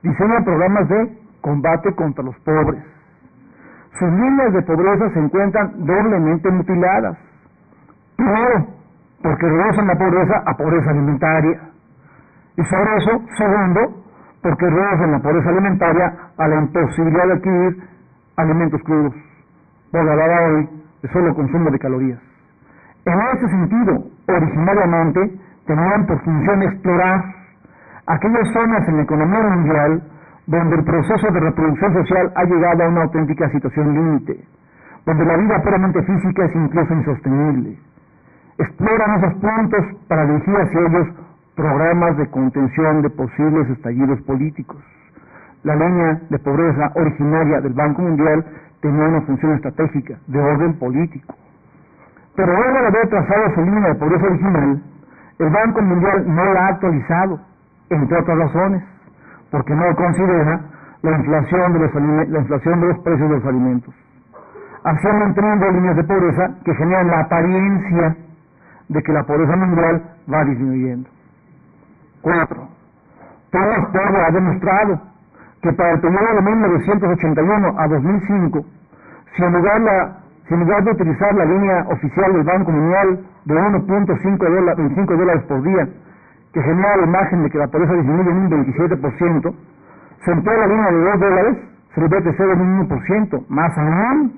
Speaker 7: diseña programas de combate contra los pobres. Sus líneas de pobreza se encuentran doblemente mutiladas. Primero, porque reducen la pobreza a pobreza alimentaria. Y sobre eso, segundo, porque reducen la pobreza alimentaria a la imposibilidad de adquirir alimentos crudos, por hablar hoy de solo consumo de calorías. En este sentido, originariamente, tenían por función explorar aquellas zonas en la economía mundial donde el proceso de reproducción social ha llegado a una auténtica situación límite, donde la vida puramente física es incluso insostenible. Exploran esos puntos para dirigir hacia ellos programas de contención de posibles estallidos políticos. La línea de pobreza originaria del Banco Mundial tenía una función estratégica de orden político. Pero luego de haber trazado su línea de pobreza original, el Banco Mundial no la ha actualizado, entre otras razones, porque no considera la inflación de los precios de los alimentos. Así han mantenido líneas de pobreza que generan la apariencia de que la pobreza mundial va disminuyendo. 4. Thomas Pogge ha demostrado que para el periodo de 1981 a 2005, si en lugar de utilizar la línea oficial del Banco Mundial de 1.25 dólares por día, que genera la imagen de que la pobreza disminuye en un 27%, se emplea la línea de 2 dólares, se le ve crecer en un 1%, más aún,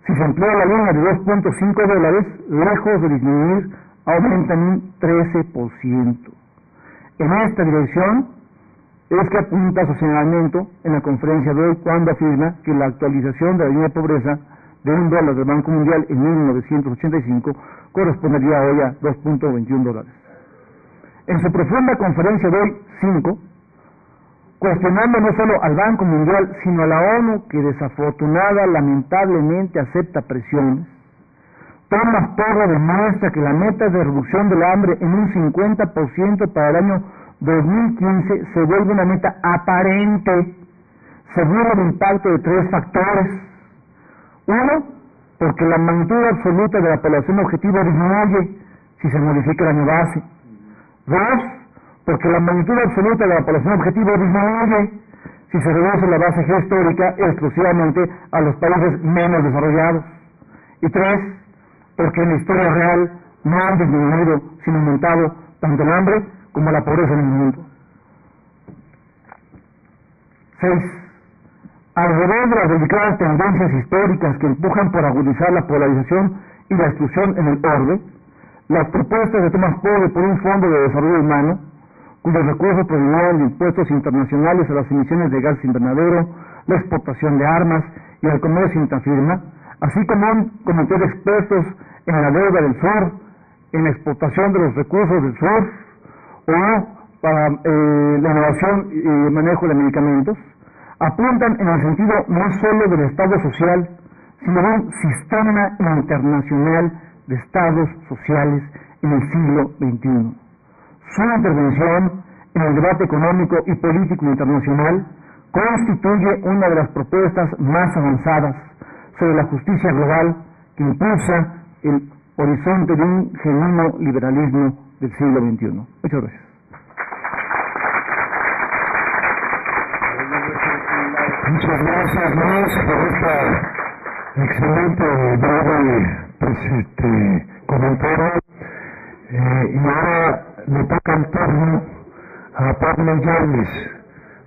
Speaker 7: si se emplea la línea de 2.5 dólares, lejos de disminuir, aumenta en un 13%. En esta dirección es que apunta su señalamiento en la conferencia de hoy, cuando afirma que la actualización de la línea de pobreza de $1 del Banco Mundial en 1985 correspondería hoy a 2.21 dólares. En su profunda conferencia de hoy, 5, cuestionando no solo al Banco Mundial, sino a la ONU, que desafortunada, lamentablemente acepta presiones, Thomas Pogge demuestra que la meta de reducción del hambre en un 50% para el año 2015 se vuelve una meta aparente, según el impacto de 3 factores. 1, porque la magnitud absoluta de la población objetivo disminuye si se modifica el año base. 2, porque la magnitud absoluta de la población objetivo disminuye si se reduce la base geohistórica exclusivamente a los países menos desarrollados. Y 3, porque en la historia real no han disminuido, sino aumentado tanto el hambre como la pobreza en el mundo. 6. Alrededor de las delicadas tendencias históricas que empujan por agudizar la polarización y la exclusión en el orbe, las propuestas de Thomas Pogge por un fondo de desarrollo humano, cuyos recursos provinieran de impuestos internacionales a las emisiones de gases invernadero, la exportación de armas y el comercio intrafirma, así como un comité de expertos en la deuda del sur, en la exportación de los recursos del sur, o para la innovación y el manejo de medicamentos, apuntan en el sentido no solo del Estado social, sino de un sistema internacional de estados sociales en el siglo XXI. Su intervención en el debate económico y político internacional constituye una de las propuestas más avanzadas sobre la justicia global que impulsa el horizonte de un genuino liberalismo del siglo XXI. Muchas gracias.
Speaker 1: Muchas gracias, Luis, por esta excelente breve comentario. Y ahora le toca el turno a Pablo Yanis.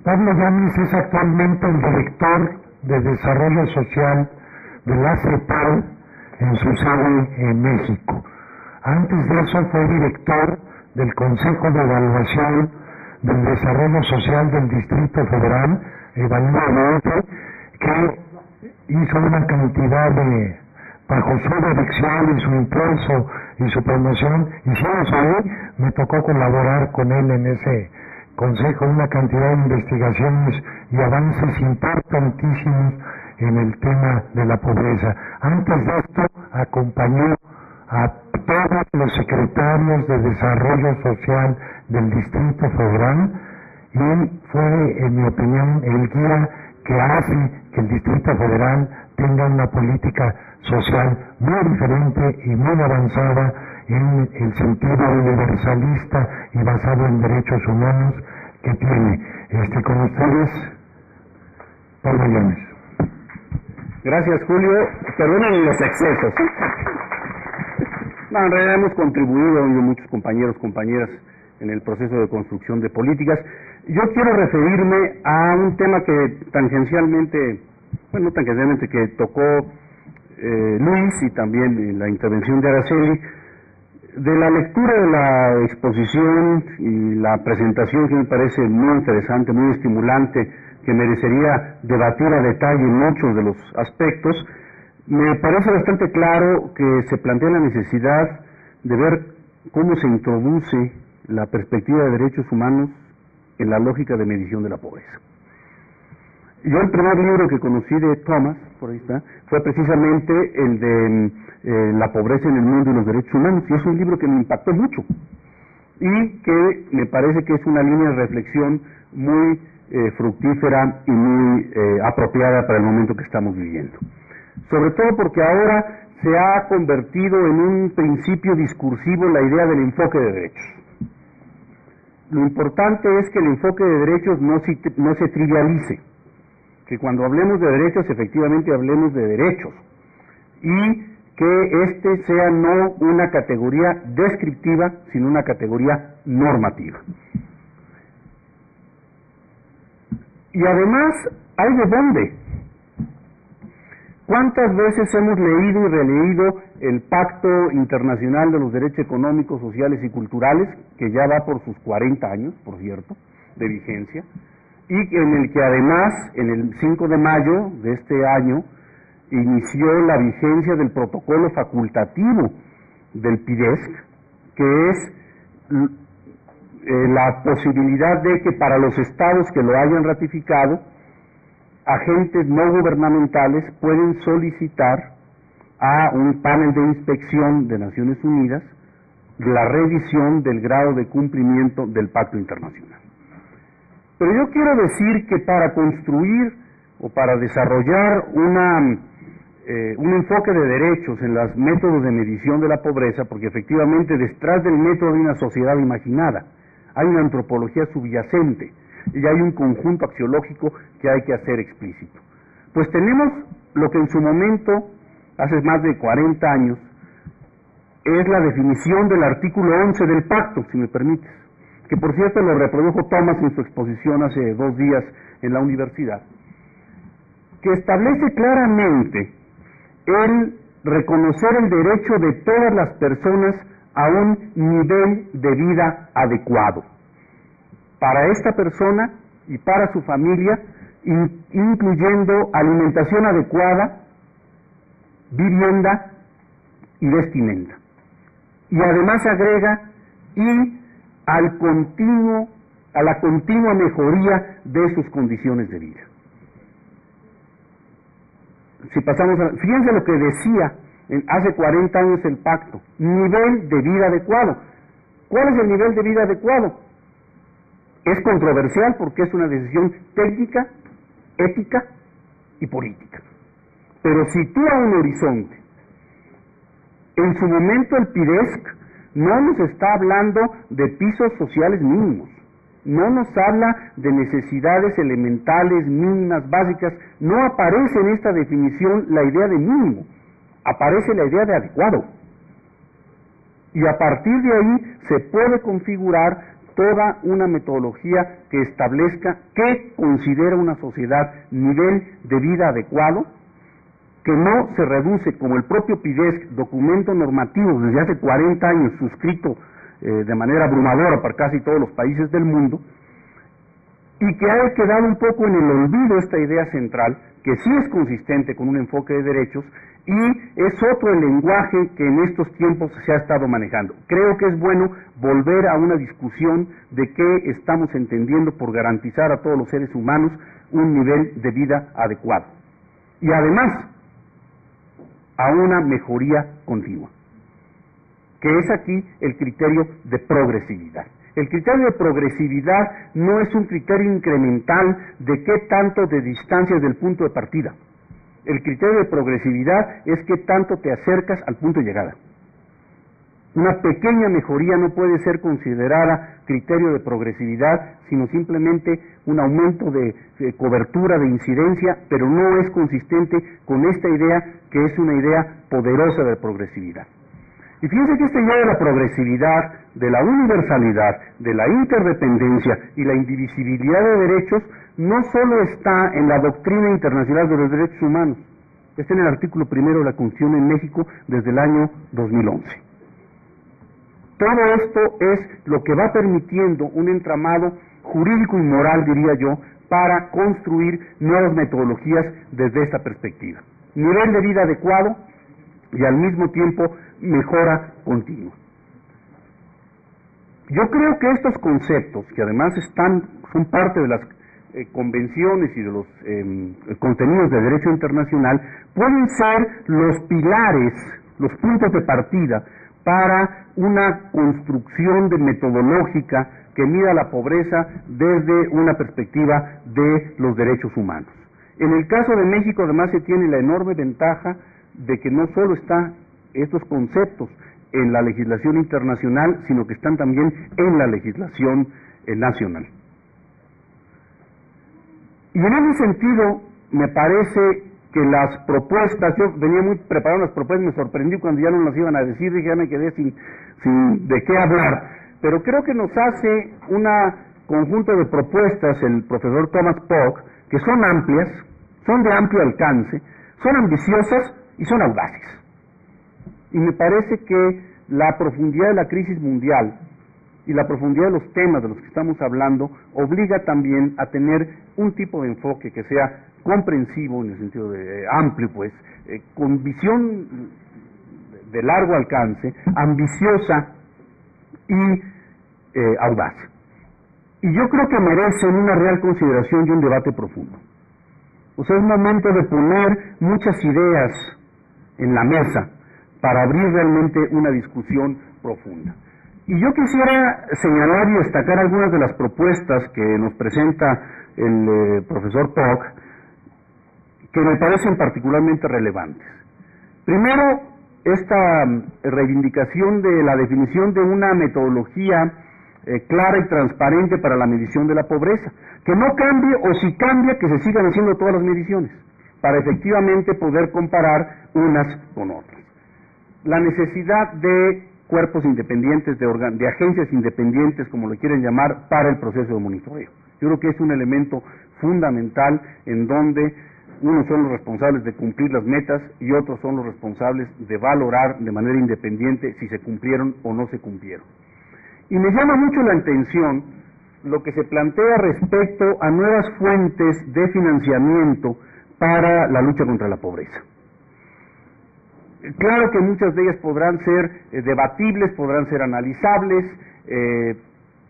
Speaker 1: Pablo Yanis es actualmente el director de Desarrollo Social de la CEPAL en su sede en México. Antes de eso fue director del Consejo de Evaluación del Desarrollo Social del Distrito Federal, evaluador, que hizo una cantidad de, bajo su dirección y su impulso y su promoción, hicimos ahí, me tocó colaborar con él en ese consejo, una cantidad de investigaciones y avances importantísimos en el tema de la pobreza. Antes de esto, acompañó a todos los secretarios de Desarrollo Social del Distrito Federal y fue, en mi opinión, el guía que hace que el Distrito Federal tenga una política social muy diferente y muy avanzada en el sentido universalista y basado en derechos humanos que tiene. Con ustedes, Pablo Llanes.
Speaker 8: Gracias, Julio. Perdonen los excesos. No, en realidad hemos contribuido, muchos compañeros, compañeras, en el proceso de construcción de políticas. Yo quiero referirme a un tema que tangencialmente, bueno, no tangencialmente, que tocó Luis y también en la intervención de Araceli, de la lectura de la exposición y la presentación, que me parece muy interesante, muy estimulante, que merecería debatir a detalle muchos de los aspectos. Me parece bastante claro que se plantea la necesidad de ver cómo se introduce la perspectiva de derechos humanos en la lógica de medición de la pobreza. Yo el primer libro que conocí de Thomas, por ahí está, fue precisamente el de La pobreza en el mundo y los derechos humanos, y es un libro que me impactó mucho y que me parece que es una línea de reflexión muy fructífera y muy apropiada para el momento que estamos viviendo. Sobre todo porque ahora se ha convertido en un principio discursivo la idea del enfoque de derechos. Lo importante es que el enfoque de derechos no se trivialice, que cuando hablemos de derechos efectivamente hablemos de derechos y que este sea no una categoría descriptiva, sino una categoría normativa. Y además, ¿hay de dónde? ¿Cuántas veces hemos leído y releído el Pacto Internacional de los Derechos Económicos, Sociales y Culturales, que ya va por sus 40 años, por cierto, de vigencia, y en el que además, en el 5 de mayo de este año, inició la vigencia del protocolo facultativo del PIDESC, que es la posibilidad de que para los estados que lo hayan ratificado, agentes no gubernamentales pueden solicitar a un panel de inspección de Naciones Unidas la revisión del grado de cumplimiento del Pacto Internacional. Pero yo quiero decir que para construir o para desarrollar un enfoque de derechos en los métodos de medición de la pobreza, porque efectivamente detrás del método hay una sociedad imaginada, hay una antropología subyacente y hay un conjunto axiológico que hay que hacer explícito. Pues tenemos lo que en su momento, hace más de 40 años, es la definición del artículo 11 del pacto, si me permites, que por cierto lo reprodujo Thomas en su exposición hace 2 días en la universidad, que establece claramente el reconocer el derecho de todas las personas a un nivel de vida adecuado para esta persona y para su familia, incluyendo alimentación adecuada, vivienda y vestimenta. Y además agrega y a la continua mejoría de sus condiciones de vida. Si pasamos fíjense lo que decía hace 40 años el pacto, nivel de vida adecuado. ¿Cuál es el nivel de vida adecuado? Es controversial porque es una decisión técnica, ética y política. Pero sitúa un horizonte. En su momento el PIDESC no nos está hablando de pisos sociales mínimos, no nos habla de necesidades elementales, mínimas, básicas, no aparece en esta definición la idea de mínimo, aparece la idea de adecuado. Y a partir de ahí se puede configurar toda una metodología que establezca qué considera una sociedad nivel de vida adecuado, que no se reduce, como el propio PIDESC, documento normativo desde hace 40 años, suscrito de manera abrumadora para casi todos los países del mundo, y que ha quedado un poco en el olvido esta idea central, que sí es consistente con un enfoque de derechos, y es otro el lenguaje que en estos tiempos se ha estado manejando. Creo que es bueno volver a una discusión de qué estamos entendiendo por garantizar a todos los seres humanos un nivel de vida adecuado. Y además, a una mejoría continua, que es aquí el criterio de progresividad. El criterio de progresividad no es un criterio incremental de qué tanto de distancia es del punto de partida. El criterio de progresividad es qué tanto te acercas al punto de llegada. Una pequeña mejoría no puede ser considerada criterio de progresividad, sino simplemente un aumento de cobertura, de incidencia, pero no es consistente con esta idea que es una idea poderosa de progresividad. Y fíjense que esta idea de la progresividad, de la universalidad, de la interdependencia y la indivisibilidad de derechos no solo está en la doctrina internacional de los derechos humanos, está en el artículo primero de la Constitución en México desde el año 2011. Todo esto es lo que va permitiendo un entramado jurídico y moral, diría yo, para construir nuevas metodologías desde esta perspectiva. Nivel de vida adecuado y al mismo tiempo mejora continua. Yo creo que estos conceptos, que además son parte de las convenciones y de los contenidos de derecho internacional, pueden ser los pilares, los puntos de partida para una construcción de metodológica que mida la pobreza desde una perspectiva de los derechos humanos. En el caso de México, además, se tiene la enorme ventaja de que no solo están estos conceptos en la legislación internacional, sino que están también en la legislación nacional. Y en ese sentido, me parece que las propuestas, yo venía muy preparado las propuestas, me sorprendí cuando ya no las iban a decir, dije, ya me quedé sin de qué hablar, pero creo que nos hace un conjunto de propuestas el profesor Thomas Pogge, que son amplias, son de amplio alcance, son ambiciosas y son audaces. Y me parece que la profundidad de la crisis mundial y la profundidad de los temas de los que estamos hablando obliga también a tener un tipo de enfoque que sea comprensivo en el sentido de amplio, pues, con visión de largo alcance, ambiciosa y audaz. Y yo creo que merecen una real consideración y un debate profundo. O sea, es momento de poner muchas ideas en la mesa para abrir realmente una discusión profunda. Y yo quisiera señalar y destacar algunas de las propuestas que nos presenta el profesor Pogge, que me parecen particularmente relevantes. Primero, esta reivindicación de la definición de una metodología clara y transparente para la medición de la pobreza, que no cambie, o si cambia, que se sigan haciendo todas las mediciones, para efectivamente poder comparar unas con otras. La necesidad de cuerpos independientes, de agencias independientes, como lo quieren llamar, para el proceso de monitoreo. Yo creo que es un elemento fundamental en donde unos son los responsables de cumplir las metas y otros son los responsables de valorar de manera independiente si se cumplieron o no se cumplieron. Y me llama mucho la atención lo que se plantea respecto a nuevas fuentes de financiamiento para la lucha contra la pobreza. Claro que muchas de ellas podrán ser debatibles, podrán ser analizables,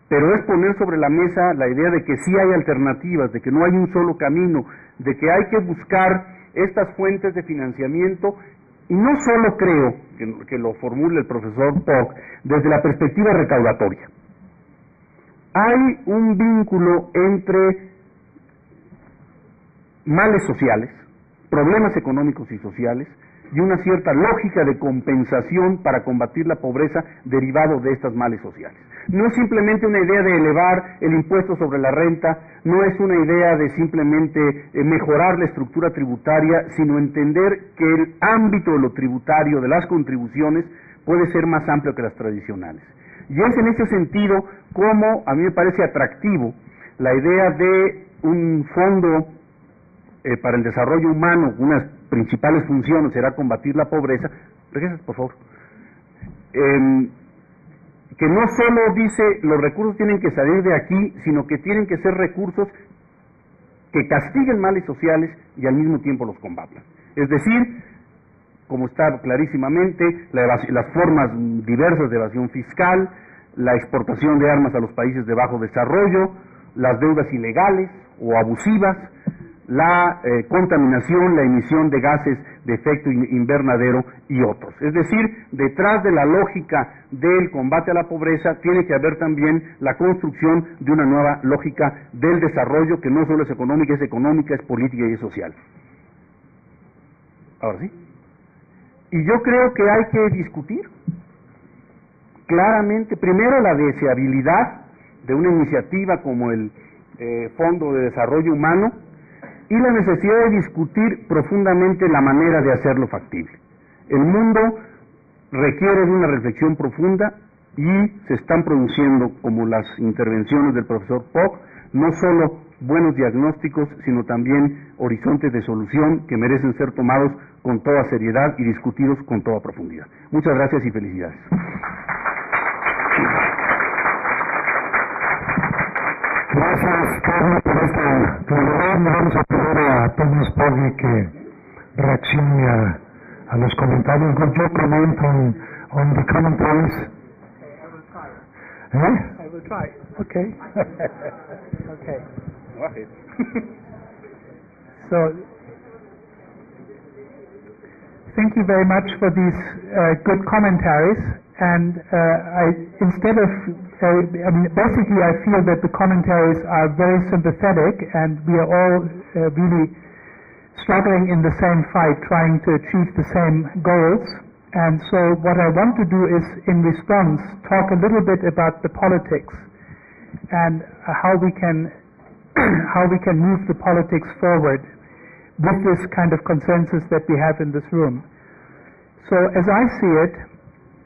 Speaker 8: pero es poner sobre la mesa la idea de que sí hay alternativas, de que no hay un solo camino, de que hay que buscar estas fuentes de financiamiento, y no solo creo que lo formule el profesor Pogge desde la perspectiva recaudatoria. Hay un vínculo entre males sociales, problemas económicos y sociales, y una cierta lógica de compensación para combatir la pobreza derivado de estas males sociales. No es simplemente una idea de elevar el impuesto sobre la renta, no es una idea de simplemente mejorar la estructura tributaria, sino entender que el ámbito de lo tributario, de las contribuciones, puede ser más amplio que las tradicionales. Y es en ese sentido como a mí me parece atractivo la idea de un fondo para el desarrollo humano, una principales funciones será combatir la pobreza, regresas por favor, que no solo dice los recursos tienen que salir de aquí, sino que tienen que ser recursos que castiguen males sociales y al mismo tiempo los combatan. Es decir, como está clarísimamente, las formas diversas de evasión fiscal, la exportación de armas a los países de bajo desarrollo, las deudas ilegales o abusivas, la contaminación, la emisión de gases de efecto invernadero y otros. Es decir, detrás de la lógica del combate a la pobreza tiene que haber también la construcción de una nueva lógica del desarrollo que no solo es económica, es política y es social. Ahora sí. Y yo creo que hay que discutir claramente, primero, la deseabilidad de una iniciativa como el Fondo de Desarrollo Humano y la necesidad de discutir profundamente la manera de hacerlo factible. El mundo requiere de una reflexión profunda y se están produciendo, como las intervenciones del profesor Pogge, no solo buenos diagnósticos, sino también horizontes de solución que merecen ser tomados con toda seriedad y discutidos con toda profundidad. Muchas gracias y felicidades.
Speaker 1: Gracias, Carlos, por esta claridad. Le vamos a pedir a Tomás Pogge que reaccione a los comentarios. Would you comment on the commentaries?
Speaker 5: I will try.
Speaker 1: Okay.
Speaker 5: Okay.
Speaker 8: Go ahead.
Speaker 5: So, thank you very much for these good commentaries. And instead of, basically I feel that the commentaries are very sympathetic and we are all really struggling in the same fight, trying to achieve the same goals. And so what I want to do is, in response, talk a little bit about the politics and how we can move the politics forward with this kind of consensus that we have in this room. So as I see it,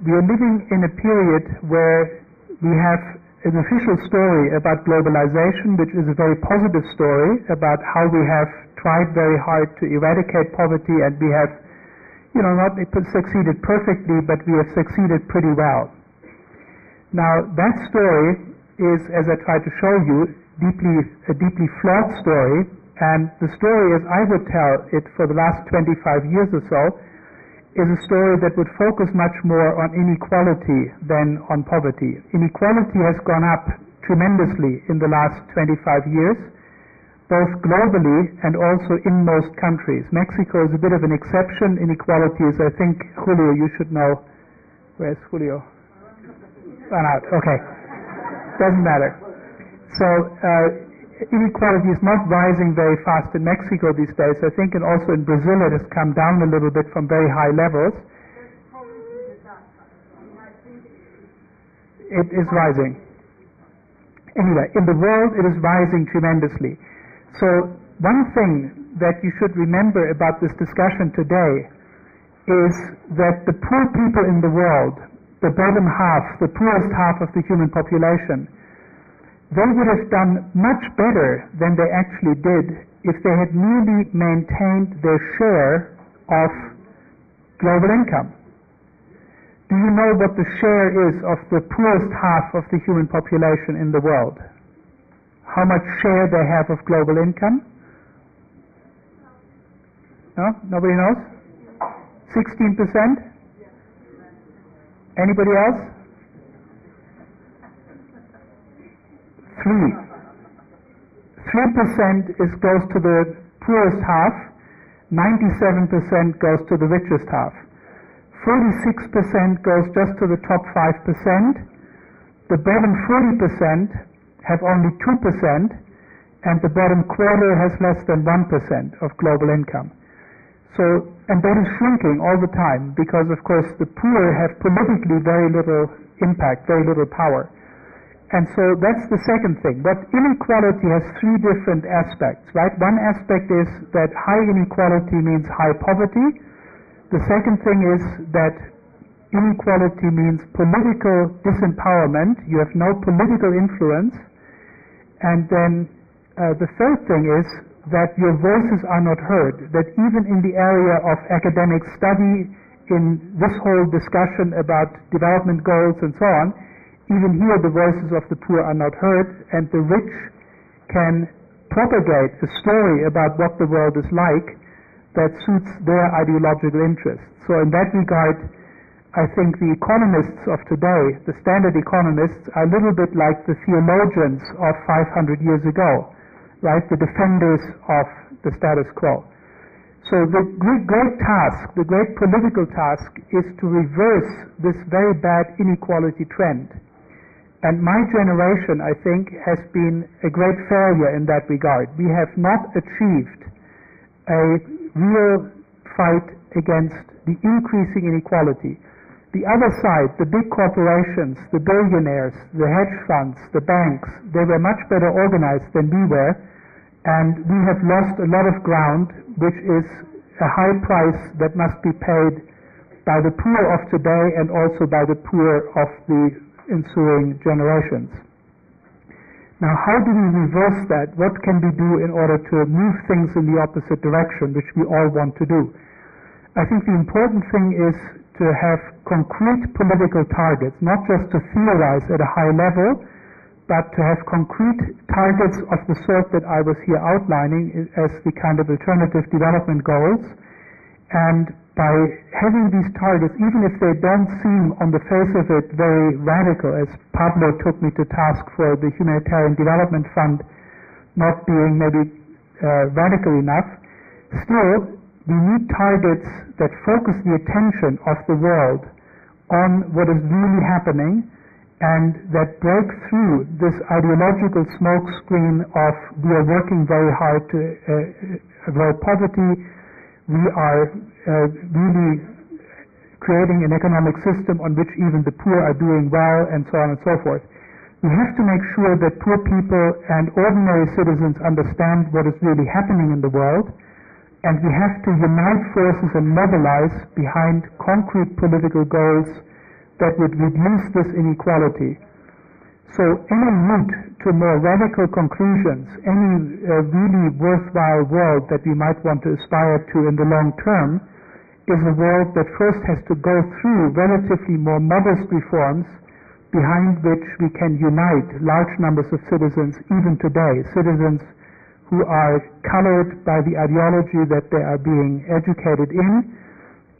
Speaker 5: we are living in a period where we have an official story about globalization, which is a very positive story about how we have tried very hard to eradicate poverty, and we have, not succeeded perfectly, but we have succeeded pretty well. Now, that story is, as I tried to show you, a deeply flawed story, and the story, as I would tell it for the last 25 years or so, is a story that would focus much more on inequality than on poverty. Inequality has gone up tremendously in the last 25 years, both globally and also in most countries. Mexico is a bit of an exception. Inequality is, I think, Julio, you should know. Where's Julio? Run out. Okay. Doesn't matter. So, inequality is not rising very fast in Mexico these days. I think, and also in Brazil it has come down a little bit from very high levels. It is rising. Anyway, in the world it is rising tremendously. So one thing that you should remember about this discussion today is that the poor people in the world, the bottom half, the poorest half of the human population, they would have done much better than they actually did if they had merely maintained their share of global income. Do you know what the share is of the poorest half of the human population in the world? How much share they have of global income? No? Nobody knows? 16%? Anybody else? 3% goes to the poorest half, 97% goes to the richest half. 46% goes just to the top 5%. The bottom 40% have only 2%, and the bottom quarter has less than 1% of global income. So, and that is shrinking all the time because, of course, the poor have politically very little impact, very little power. And so that's the second thing. But inequality has three different aspects, right? One aspect is that high inequality means high poverty. The second thing is that inequality means political disempowerment. You have no political influence. And then the third thing is that your voices are not heard, that even in the area of academic study, in this whole discussion about development goals and so on, even here the voices of the poor are not heard, and the rich can propagate a story about what the world is like that suits their ideological interests. So in that regard, I think the economists of today, the standard economists, are a little bit like the theologians of 500 years ago, right? The defenders of the status quo. So the great task, the great political task, is to reverse this very bad inequality trend. And my generation, I think, has been a great failure in that regard. We have not achieved a real fight against the increasing inequality. The other side, the big corporations, the billionaires, the hedge funds, the banks, they were much better organized than we were, and we have lost a lot of ground, which is a high price that must be paid by the poor of today and also by the poor of the ensuing generations. Now, how do we reverse that? What can we do in order to move things in the opposite direction, which we all want to do? I think the important thing is to have concrete political targets, not just to theorize at a high level, but to have concrete targets of the sort that I was here outlining as the kind of alternative development goals. And by having these targets, even if they don't seem on the face of it very radical, as Pablo took me to task for the Humanitarian Development Fund not being maybe radical enough, still we need targets that focus the attention of the world on what is really happening and that break through this ideological smokescreen of we are working very hard to avoid poverty, we are really creating an economic system on which even the poor are doing well, and so on and so forth. We have to make sure that poor people and ordinary citizens understand what is really happening in the world, and we have to unite forces and mobilize behind concrete political goals that would reduce this inequality. So any route to more radical conclusions, any really worthwhile world that we might want to aspire to in the long term, is a world that first has to go through relatively more modest reforms behind which we can unite large numbers of citizens even today, citizens who are colored by the ideology that they are being educated in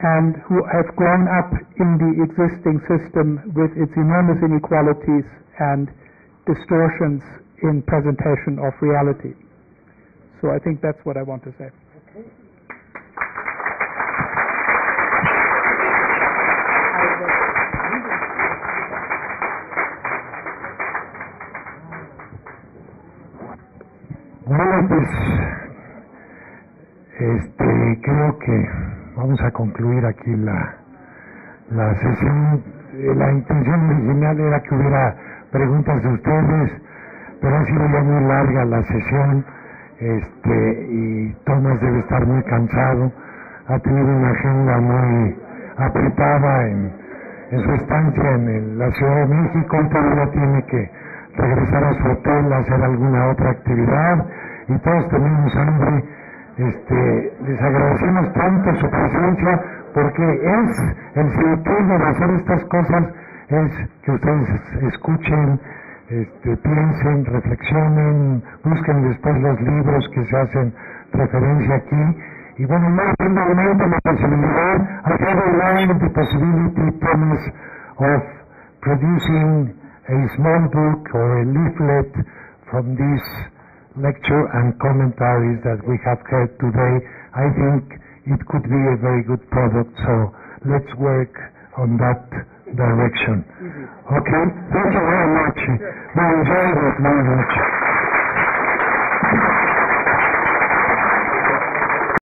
Speaker 5: and who have grown up in the existing system with its enormous inequalities and distortions in presentation of reality. So I think that's what I want to say. Okay.
Speaker 1: Bueno, pues creo que vamos a concluir aquí la sesión. La intención original era que hubiera preguntas de ustedes, pero ha sido ya muy larga la sesión, y Tomás debe estar muy cansado, ha tenido una agenda muy apretada en su estancia en la Ciudad de México, y todavía tiene que regresar a su hotel a hacer alguna otra actividad, y todos tenemos hambre. Les agradecemos tanto su presencia, porque es el sentido de hacer estas cosas, es que ustedes escuchen, piensen, reflexionen, busquen después los libros que se hacen referencia aquí, y bueno, no finalmente la posibilidad, I have aligned the possibility, Thomas, of producing a small book or a leaflet from this lecture and commentaries that we have heard today. I think it could be a very good product, so let's work on that direction. Okay? Thank you very much. I enjoyed it very much.